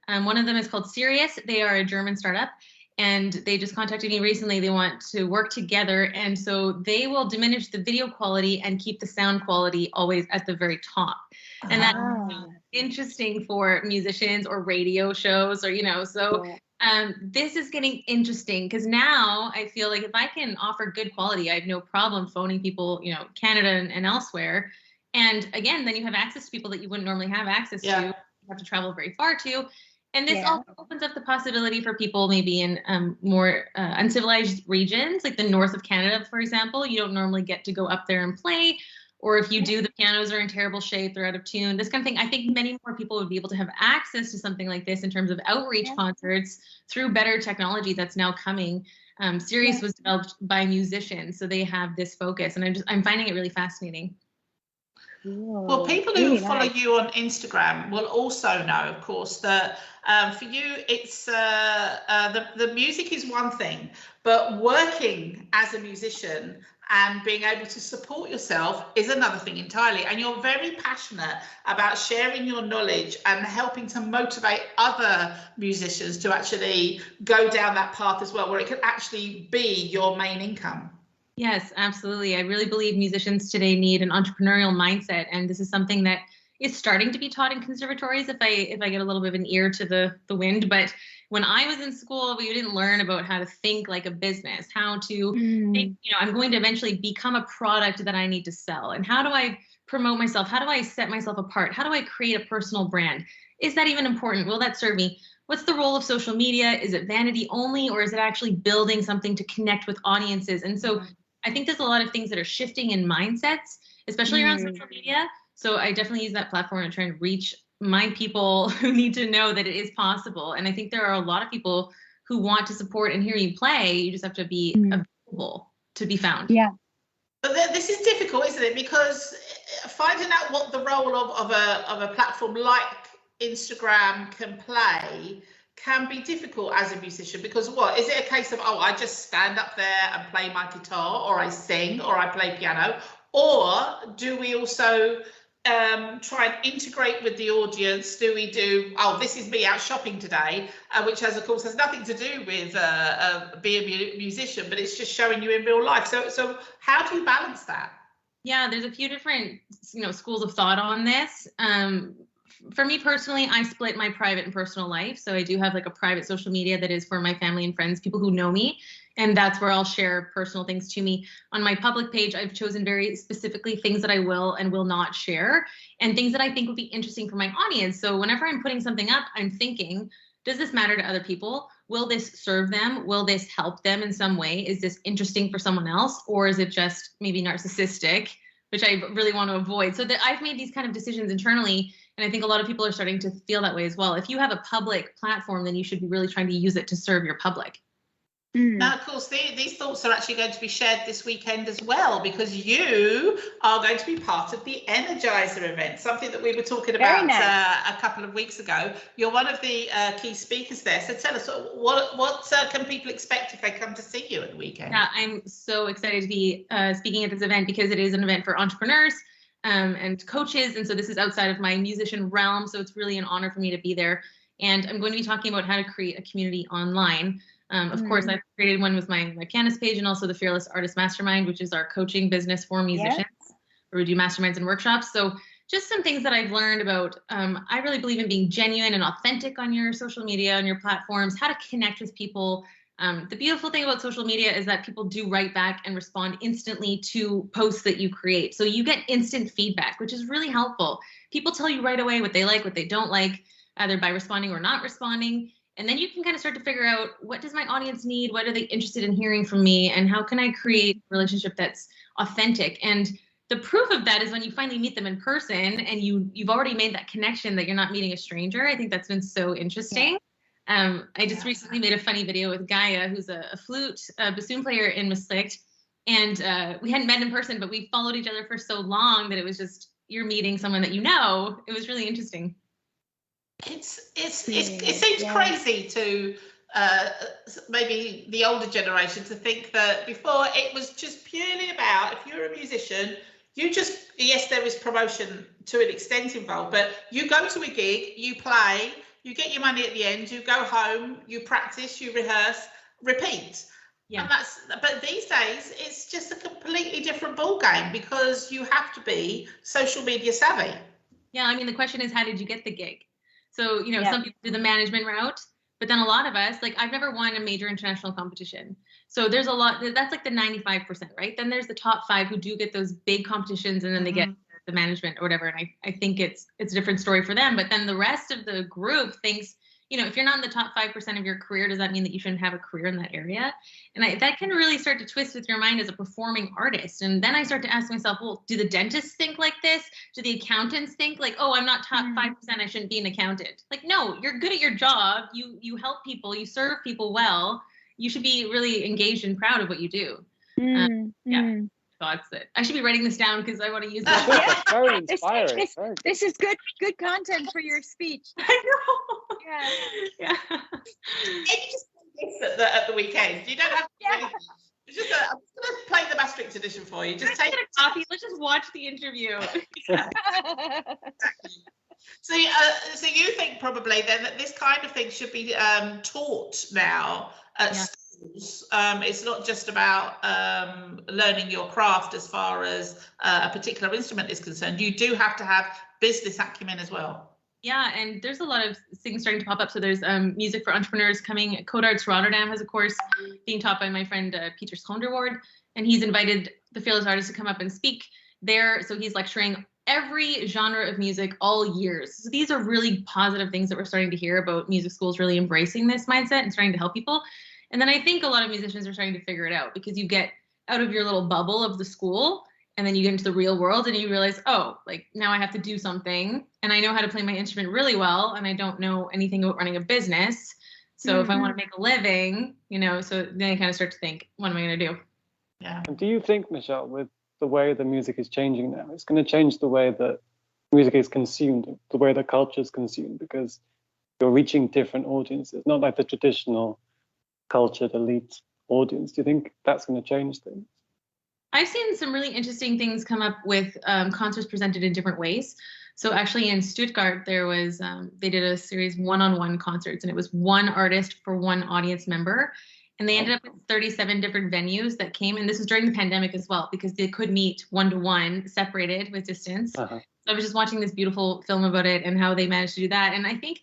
One of them is called Sirius. They are a German startup, and they just contacted me recently. They want to work together, and so they will diminish the video quality and keep the sound quality always at the very top. And that's interesting for musicians or radio shows, or, this is getting interesting, because now I feel like if I can offer good quality, I have no problem phoning people, Canada and elsewhere. And again, then you have access to people that you wouldn't normally have access to. You have to travel very far to. And this also opens up the possibility for people maybe in more uncivilized regions, like the north of Canada, for example. You don't normally get to go up there and play. Or if you do, the pianos are in terrible shape, they're out of tune, this kind of thing. I think many more people would be able to have access to something like this in terms of outreach concerts through better technology that's now coming. Sirius was developed by musicians, so they have this focus, and I'm finding it really fascinating. Well, people who really follow nice. you on Instagram will also know, of course, that for you, it's the music is one thing, but working as a musician and being able to support yourself is another thing entirely. And you're very passionate about sharing your knowledge and helping to motivate other musicians to actually go down that path as well, where it can actually be your main income. Yes, absolutely. I really believe musicians today need an entrepreneurial mindset, and this is something that is starting to be taught in conservatories if I get a little bit of an ear to the wind. But when I was in school, we didn't learn about how to think like a business, how to think, I'm going to eventually become a product that I need to sell. And how do I promote myself? How do I set myself apart? How do I create a personal brand? Is that even important? Will that serve me? What's the role of social media? Is it vanity only, or is it actually building something to connect with audiences? And so I think there's a lot of things that are shifting in mindsets, especially around social media. So I definitely use that platform to try and reach my people who need to know that it is possible. And I think there are a lot of people who want to support and hear you play. You just have to be available to be found. Yeah. But this is difficult, isn't it? Because finding out what the role of a platform like Instagram can play can be difficult as a musician, because what is it a case of, oh, I just stand up there and play my guitar, or I sing, or I play piano, or do we also try and integrate with the audience? Do we do, oh, this is me out shopping today, which has, of course, has nothing to do with being a musician, but it's just showing you in real life. So how do you balance that? Yeah, there's a few different schools of thought on this. For me personally, I split my private and personal life. So I do have like a private social media that is for my family and friends, people who know me. And that's where I'll share personal things to me. On my public page, I've chosen very specifically things that I will and will not share, and things that I think would be interesting for my audience. So whenever I'm putting something up, I'm thinking, does this matter to other people? Will this serve them? Will this help them in some way? Is this interesting for someone else? Or is it just maybe narcissistic, which I really want to avoid? So that I've made these kind of decisions internally. And I think a lot of people are starting to feel that way as well. If you have a public platform, then you should be really trying to use it to serve your public. Now, of course, these thoughts are actually going to be shared this weekend as well, because you are going to be part of the Energizer event, something that we were talking about a couple of weeks ago. You're one of the key speakers there. So tell us, what can people expect if they come to see you at the weekend? Yeah, I'm so excited to be speaking at this event, because it is an event for entrepreneurs and coaches. And so this is outside of my musician realm. So it's really an honor for me to be there. And I'm going to be talking about how to create a community online. Of course, I've created one with my pianist page, and also the Fearless Artist Mastermind, which is our coaching business for musicians, where we do masterminds and workshops. So just some things that I've learned about, I really believe in being genuine and authentic on your social media, on your platforms, how to connect with people. The beautiful thing about social media is that people do write back and respond instantly to posts that you create. So you get instant feedback, which is really helpful. People tell you right away what they like, what they don't like, either by responding or not responding. And then you can kind of start to figure out, what does my audience need? What are they interested in hearing from me? And how can I create a relationship that's authentic? And the proof of that is when you finally meet them in person and you've already made that connection, that you're not meeting a stranger. I think that's been so interesting. I just recently made a funny video with Gaia, who's a flute bassoon player in Maastricht. And we hadn't met in person, but we followed each other for so long that it was just, you're meeting someone that you know. It was really interesting. It seems crazy to maybe the older generation to think that before it was just purely about, if you're a musician, you just, yes, there is promotion to an extent involved, but you go to a gig, you play, you get your money at the end, you go home, you practice, you rehearse, repeat. Yeah. And but these days it's just a completely different ball game, because you have to be social media savvy. Yeah, I mean, the question is, how did you get the gig? So, some people do the management route, but then a lot of us, like, I've never won a major international competition. So there's a lot, that's like the 95%, right? Then there's the top 5 who do get those big competitions, and then they get the management or whatever. And I think it's a different story for them. But then the rest of the group thinks, if you're not in the top 5% of your career, does that mean that you shouldn't have a career in that area? And that can really start to twist with your mind as a performing artist. And then I start to ask myself, well, do the dentists think like this? Do the accountants think like, oh, I'm not top 5%, I shouldn't be an accountant? Like, no, you're good at your job. You help people, you serve people well. You should be really engaged and proud of what you do. Yeah. thoughts that I should be writing this down because I want to use That's it. That's very inspiring. This is good content for your speech. I know. Yeah. Maybe just play this at the weekend. You don't have to do anything. It's just I'm just going to play the Maastricht edition for you. Just take a coffee. Let's just watch the interview. So you think probably then that this kind of thing should be taught now at schools. It's not just about learning your craft as far as a particular instrument is concerned. You do have to have business acumen as well. Yeah, and there's a lot of things starting to pop up. So there's music for entrepreneurs coming. Codarts Rotterdam has a course being taught by my friend Peter Schonderwoord, and he's invited the fearless artists to come up and speak there. So he's lecturing every genre of music all years. So these are really positive things that we're starting to hear about music schools really embracing this mindset and starting to help people. And then I think a lot of musicians are starting to figure it out because you get out of your little bubble of the school and then you get into the real world and you realize, oh, like now I have to do something and I know how to play my instrument really well and I don't know anything about running a business. So if I want to make a living, so then you kind of start to think, what am I going to do? Yeah. And do you think, Michelle, with the way the music is changing now, it's going to change the way that music is consumed, the way that culture is consumed, because you're reaching different audiences, not like the traditional cultured elite audience. Do you think that's going to change things? I've seen some really interesting things come up with concerts presented in different ways. So actually in Stuttgart, there was, they did a series one-on-one concerts and it was one artist for one audience member. And they ended up with 37 different venues that came. And this was during the pandemic as well, because they could meet one-to-one, separated with distance. So I was just watching this beautiful film about it and how they managed to do that. And I think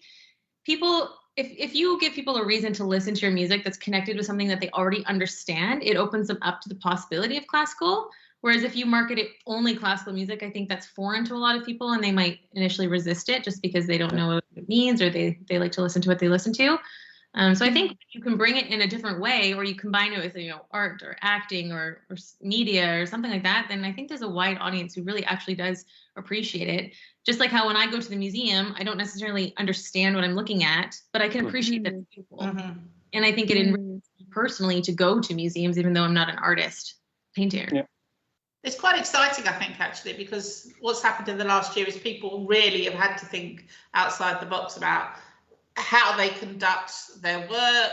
people, if you give people a reason to listen to your music that's connected with something that they already understand, it opens them up to the possibility of classical. Whereas if you market it only classical music, I think that's foreign to a lot of people and they might initially resist it just because they don't know what it means or they like to listen to what they listen to. So I think you can bring it in a different way, or you combine it with, art or acting or media or something like that. Then I think there's a wide audience who really actually does appreciate it. Just like how when I go to the museum, I don't necessarily understand what I'm looking at, but I can appreciate that it's beautiful. And I think it enriches me personally to go to museums, even though I'm not an artist, painter. Yeah. It's quite exciting, I think, actually, because what's happened in the last year is people really have had to think outside the box about how they conduct their work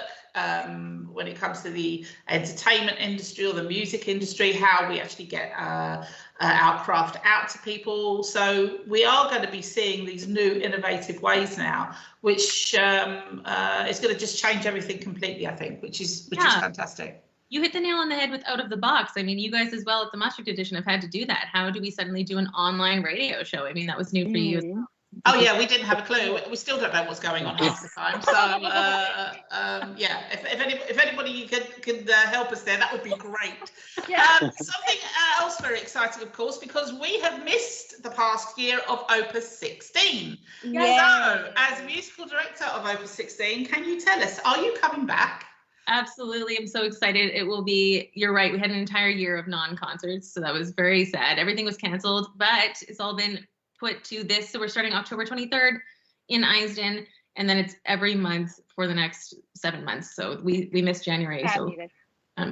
when it comes to the entertainment industry or the music industry, how we actually get our craft out to people. So we are going to be seeing these new innovative ways now, which is going to just change everything completely, I think, which is fantastic. You hit the nail on the head with out of the box. I mean, you guys as well at the Maastricht edition have had to do that. How do we suddenly do an online radio show? I mean, that was new for you as well. Oh yeah, we didn't have a clue. We still don't know what's going on half the time. So yeah, if anybody could help us there, that would be great. Something else very exciting, of course, because we have missed the past year of Opus 16. So, as musical director of Opus 16, can you tell us, are you coming back? Absolutely. I'm so excited. It will be, you're right, we had an entire year of non-concerts, so that was very sad. Everything was canceled, but it's all been put to this. So we're starting October 23rd in Eisden, and then it's every month for the next 7 months. So we missed January. So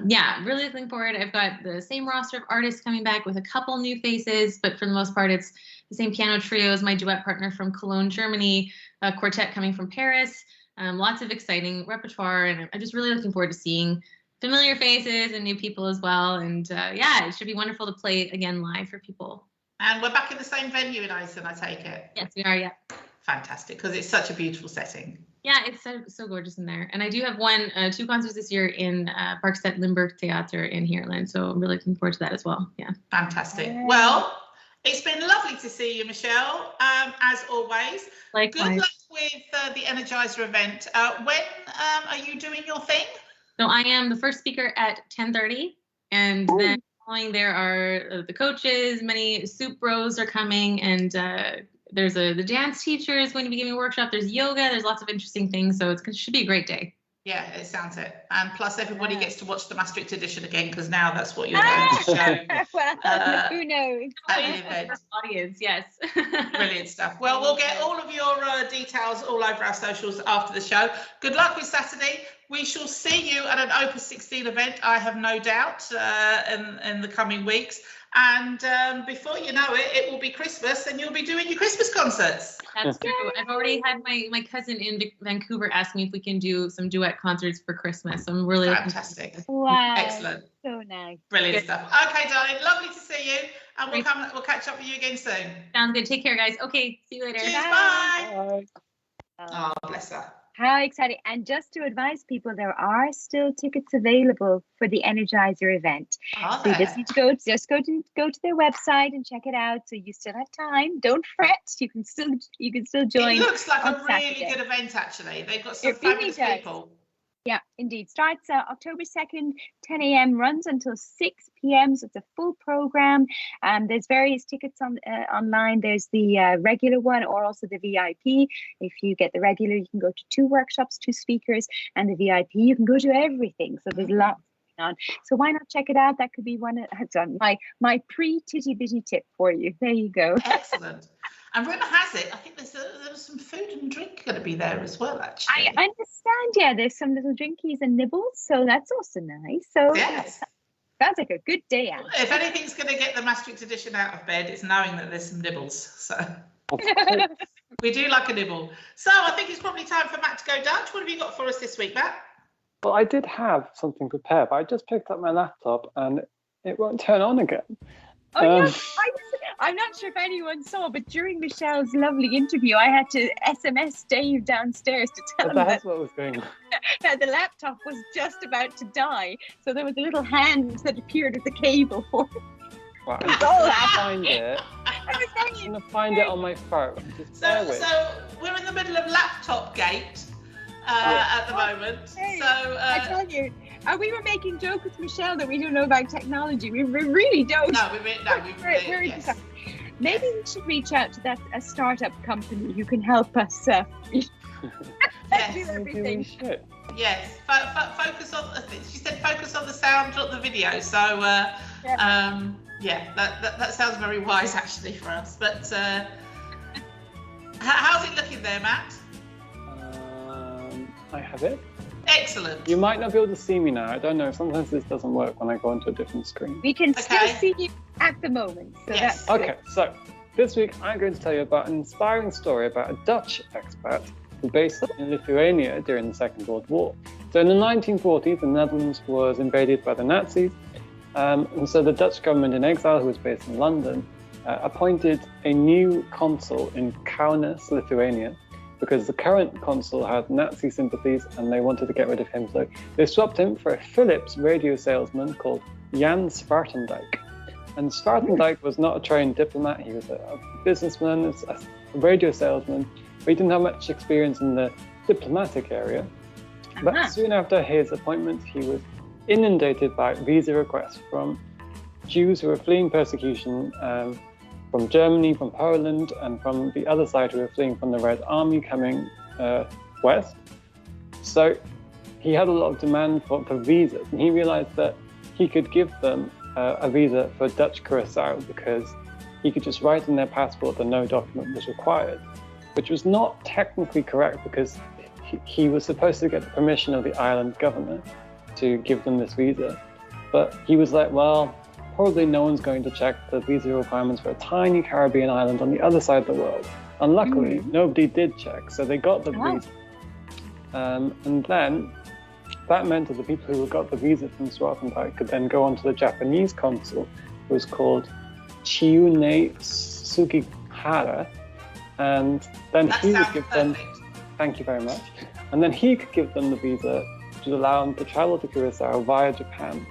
yeah, really looking forward. I've got the same roster of artists coming back with a couple new faces, but for the most part, it's the same piano trio as my duet partner from Cologne, Germany, a quartet coming from Paris. Lots of exciting repertoire, and I'm just really looking forward to seeing familiar faces and new people as well. And yeah, it should be wonderful to play again live for people. And we're back in the same venue in Eisden, I take it? Yes, we are, yeah. Fantastic, because it's such a beautiful setting. Yeah, it's so gorgeous in there. And I do have two concerts this year in Parkstad Limburg Theater in Heerlen, so I'm really looking forward to that as well. Yeah. Fantastic. Well, it's been lovely to see you, Michelle, as always. Likewise. Good luck with the Energizer event. When are you doing your thing? So I am the first speaker at 10:30, and then following there are the coaches, many soup bros are coming, and there's the dance teacher is going to be giving a workshop. There's yoga. There's lots of interesting things. So it should be a great day. Yeah, it sounds it. And plus everybody gets to watch the Maastricht edition again, because now that's what you're going to show. Well, who knows? Audience, yes. Brilliant stuff. Well, we'll get all of your details all over our socials after the show. Good luck with Saturday. we shall see you at an Opus 16 event, I have no doubt, in the coming weeks. And before you know it, it will be Christmas and you'll be doing your Christmas concerts. That's true. I've already had my cousin in Vancouver ask me if we can do some duet concerts for Christmas. I'm really fantastic. Wow. Excellent. So nice. Brilliant Good. stuff. Okay, darling. Lovely to see you. And we'll catch up with you again soon. Sounds good. Take care, guys. Okay. See you later. Cheers. Bye. Bye. Oh, bless her. How exciting. And just to advise people, there are still tickets available for the Energizer event. Are So you there? just need to go to their website and check it out. So you still have time. Don't fret. You can still join. It looks like a on really Saturday. good event, actually. They've got some It really fabulous does. people. Yeah, indeed. Starts October 2nd, 10 a.m., runs until 6 p.m. So it's a full program. There's various tickets online. There's the regular one or also the VIP. If you get the regular, you can go to 2 workshops, 2 speakers, and the VIP, you can go to everything. So there's lots going on. So why not check it out? That could be my pre-Tiddy Bitty tip for you. There you go. Excellent. And rumour has it, I think there was some food and drink going to be there as well, actually. I understand, yeah, there's some little drinkies and nibbles, so that's also nice. So Yes. sounds like a good day out. If anything's going to get the Maastricht edition out of bed, it's knowing that there's some nibbles. So we do like a nibble. So I think it's probably time for Matt to go Dutch. What have you got for us this week, Matt? Well, I did have something prepared, but I just picked up my laptop and it won't turn on again. Oh, yeah, I'm not sure if anyone saw, but during Michelle's lovely interview, I had to SMS Dave downstairs to tell him That's what was going on. that the laptop was just about to die. So there was a little hand that appeared with the cable for it. Right, It's all I'm that. find it. I'm going to find it on my phone. Just bear with. So we're in the middle of laptop gate at the moment. Hey, So I tell you, we were making jokes with Michelle that we don't know about technology. We really don't. We're yes. Maybe we should reach out to a startup company who can help us do Yes. everything. Yes, focus on. She said focus on the sound, not the video. So, that sounds very wise actually for us. But how's it looking there, Matt? I have it. Excellent. You might not be able to see me now. I don't know. Sometimes this doesn't work when I go onto a different screen. We can still see you at the moment. So Yes. that's Okay, so this week I'm going to tell you about an inspiring story about a Dutch expat who based in Lithuania during the Second World War. So in the 1940s, the Netherlands was invaded by the Nazis, and so the Dutch government in exile, who was based in London, appointed a new consul in Kaunas, Lithuania, because the current consul had Nazi sympathies and they wanted to get rid of him. So they swapped him for a Philips radio salesman called Jan Svartendijk. And Svartendijk was not a trained diplomat. He was a businessman, a radio salesman, but he didn't have much experience in the diplomatic area. But soon after his appointment, he was inundated by visa requests from Jews who were fleeing persecution from Germany, from Poland, and from the other side who were fleeing from the Red Army coming west. So he had a lot of demand for visas, and he realized that he could give them a visa for Dutch Curaçao because he could just write in their passport that no document was required, which was not technically correct because he was supposed to get the permission of the island governor to give them this visa. But he was like, well, probably no one's going to check the visa requirements for a tiny Caribbean island on the other side of the world. And luckily, nobody did check, so they got the visa. And then that meant that the people who got the visa from Svartendijk could then go on to the Japanese consul, who was called Chiune Sugihara, and then he would give them. Thank you very much. And then he could give them the visa to allow them to travel to Curaçao via Japan.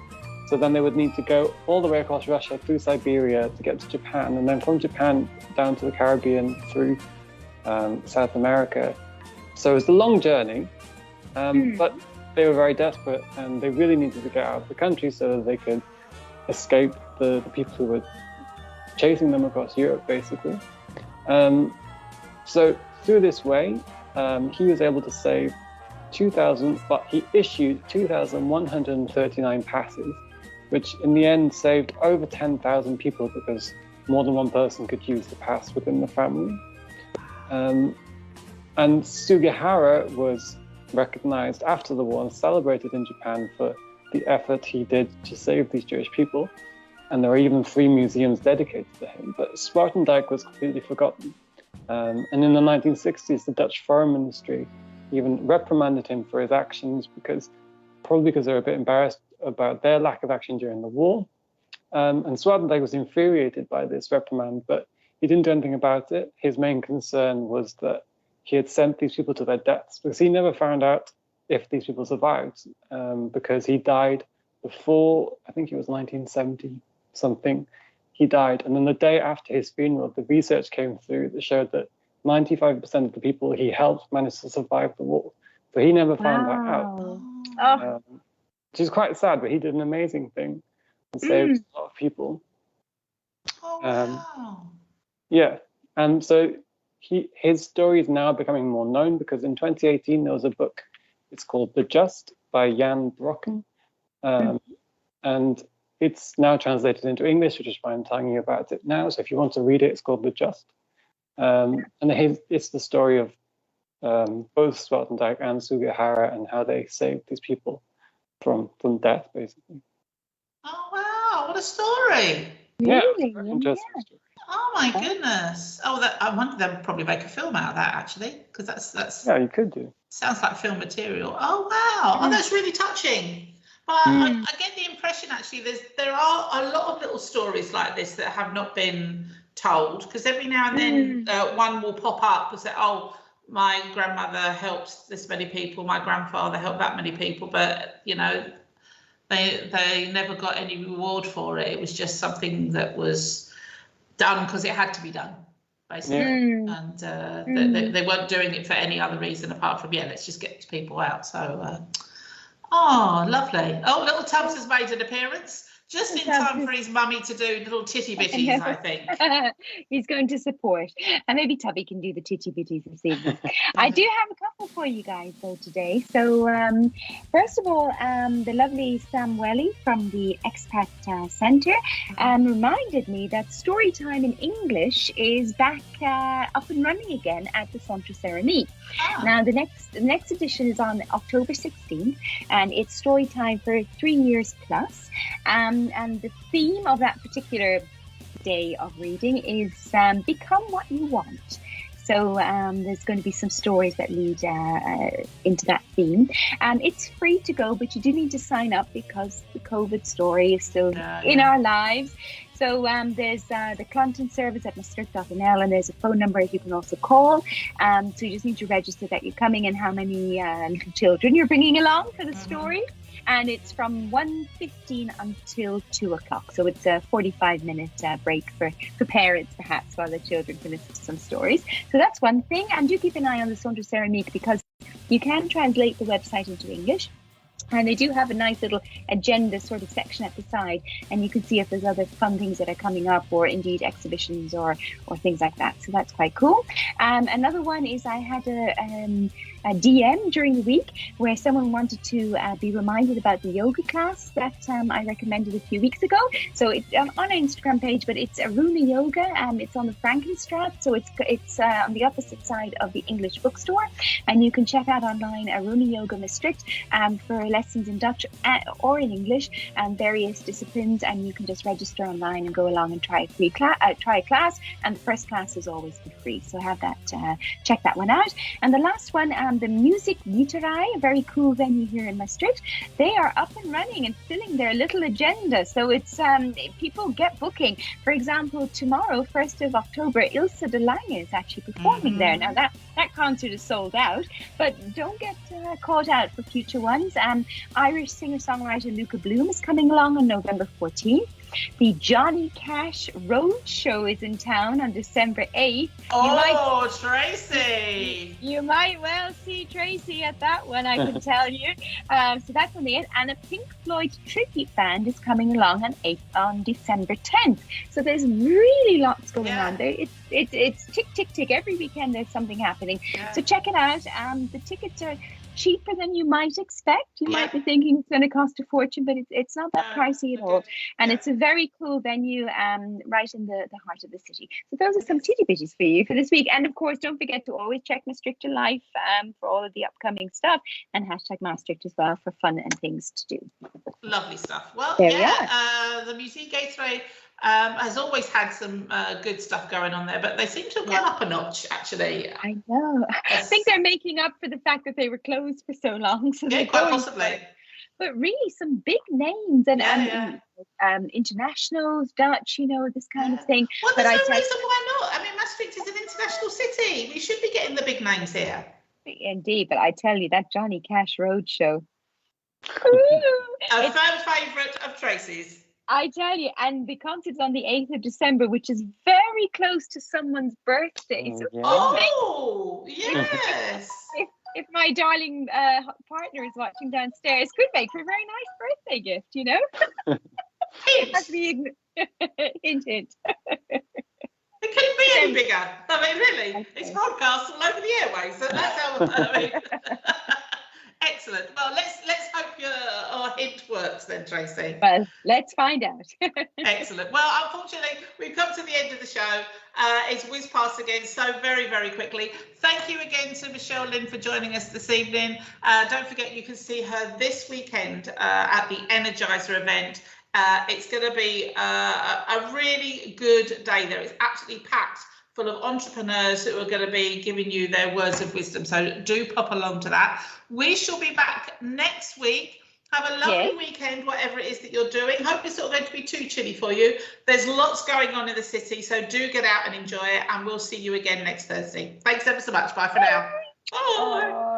So then they would need to go all the way across Russia through Siberia to get to Japan, and then from Japan down to the Caribbean through South America. So it was a long journey, but they were very desperate and they really needed to get out of the country so that they could escape the people who were chasing them across Europe, basically. So through this way, he was able to save he issued 2,139 passes, which in the end saved over 10,000 people because more than one person could use the pass within the family. And Sugihara was recognized after the war and celebrated in Japan for the effort he did to save these Jewish people. And there are even 3 museums dedicated to him. But Sloterdijk was completely forgotten. And in the 1960s, the Dutch Foreign Ministry even reprimanded him for his actions, probably because they were a bit embarrassed about their lack of action during the war. And Sloterdijk was infuriated by this reprimand, but he didn't do anything about it. His main concern was that he had sent these people to their deaths, because he never found out if these people survived, because he died before, I think it was 1970 something, he died. And then the day after his funeral, the research came through that showed that 95% of the people he helped managed to survive the war. So he never found that out. Which is quite sad, but he did an amazing thing and saved a lot of people. Oh, wow. Yeah, and so his story is now becoming more known, because in 2018 there was a book, it's called The Just by Jan Brokken, and it's now translated into English, which is why I'm telling you about it now. So if you want to read it, it's called The Just. And it's the story of both Sloterdijk and Sugihara and how they saved these people from death, basically. Oh, wow, what a story. Yeah, Really? very interesting story. Oh my goodness! Oh, I wonder they'll probably make a film out of that, actually, because that's Yeah, you could do. sounds like film material. Oh wow! Oh, that's really touching. But I get the impression, actually, there are a lot of little stories like this that have not been told, because every now and then one will pop up and say, "Oh, my grandmother helped this many people, my grandfather helped that many people," but you know, they never got any reward for it. It was just something that was done because it had to be done, basically. And they weren't doing it for any other reason apart from, let's just get these people out. So, oh, lovely. Oh, little Tubbs has made an appearance. Just in time for his mummy to do little Tiddy Biddys, I think. He's going to support. And maybe Tubby can do the Tiddy Biddys this evening. I do have a couple for you guys, though, today. So, first of all, the lovely Sam Welly from the Expat Centre reminded me that Storytime in English is back up and running again at the Centre Ceramique. Now, the next edition is on October 16th, and it's Storytime for 3 years plus. And the theme of that particular day of reading is Become What You Want. So there's going to be some stories that lead into that theme. It's free to go, but you do need to sign up because the COVID story is still in our lives. So there's the content service at Maastricht.nl, and there's a phone number you can also call. So you just need to register that you're coming and how many little children you're bringing along for the story. And it's from 1:15 until 2 o'clock. So it's a 45-minute break for parents, perhaps, while the children can listen to some stories. So that's one thing. And do keep an eye on the Centre Ceramique, because you can translate the website into English. And they do have a nice little agenda sort of section at the side, and you can see if there's other fun things that are coming up, or indeed exhibitions or things like that. So that's quite cool. Another one is I had a DM during the week where someone wanted to be reminded about the yoga class that I recommended a few weeks ago. So it's on our Instagram page, but it's Aruna Yoga. It's on the Frankenstraat, so it's on the opposite side of the English bookstore, and you can check out online Aruna Yoga Maastricht for lessons in Dutch or in English and various disciplines, and you can just register online and go along and try a class, and the first class is always free. So have that, check that one out. And the last one, the Music Literary, a very cool venue here in Maastricht. They are up and running and filling their little agenda. So it's people get booking. For example, tomorrow, 1st of October, Ilse de Lange is actually performing there. Now that concert is sold out, but don't get caught out for future ones. Irish singer-songwriter Luca Bloom is coming along on November 14th. The Johnny Cash Road Show is in town on December 8th. Tracey! You might well see Tracey at that one, I can tell you. So that's on the 8th. And a Pink Floyd tribute band is coming along on December 10th. So there's really lots going on there. It's tick, tick, tick. Every weekend there's something happening. So check it out. The tickets are cheaper than you might expect. You might be thinking it's going to cost a fortune, but it's not that pricey at all. And it's a very cool venue right in the heart of the city. So those are some Tiddy Biddys for you for this week. And of course, don't forget to always check Maastricht Life for all of the upcoming stuff, and hashtag Maastricht as well for fun and things to do. Lovely stuff. Well, There the Museum Gateway has always had some good stuff going on there, but they seem to have gone up a notch, actually. I know. I think they're making up for the fact that they were closed for so long. So quite possibly. But really, some big names and internationals, Dutch, this kind of thing. Well, there's no reason why not. I mean, Maastricht is an international city. We should be getting the big names here. Indeed, but I tell you, that Johnny Cash Roadshow. A fan favourite of Tracey's. I tell you, and the concert's on the 8th of December, which is very close to someone's birthday. So yes. If my darling partner is watching downstairs, could make for a very nice birthday gift, Has to be hint. It couldn't be any bigger. I mean, really, it's broadcast all over the airways. So that's how. I mean, excellent. Well, let's hope our hint works then, Tracey. Well, let's find out. Excellent. Well, unfortunately, we've come to the end of the show. It's whizzed past again so very, very quickly. Thank you again to Michelle Lynne for joining us this evening. Don't forget, you can see her this weekend at the Energizer event. It's going to be a really good day there. It's absolutely packed full of entrepreneurs who are going to be giving you their words of wisdom. So do pop along to that. We shall be back next week. Have a lovely weekend, whatever it is that you're doing. Hope it's not going to be too chilly for you. There's lots going on in the city, so do get out and enjoy it. And we'll see you again next Thursday. Thanks ever so much. Bye for now. Bye.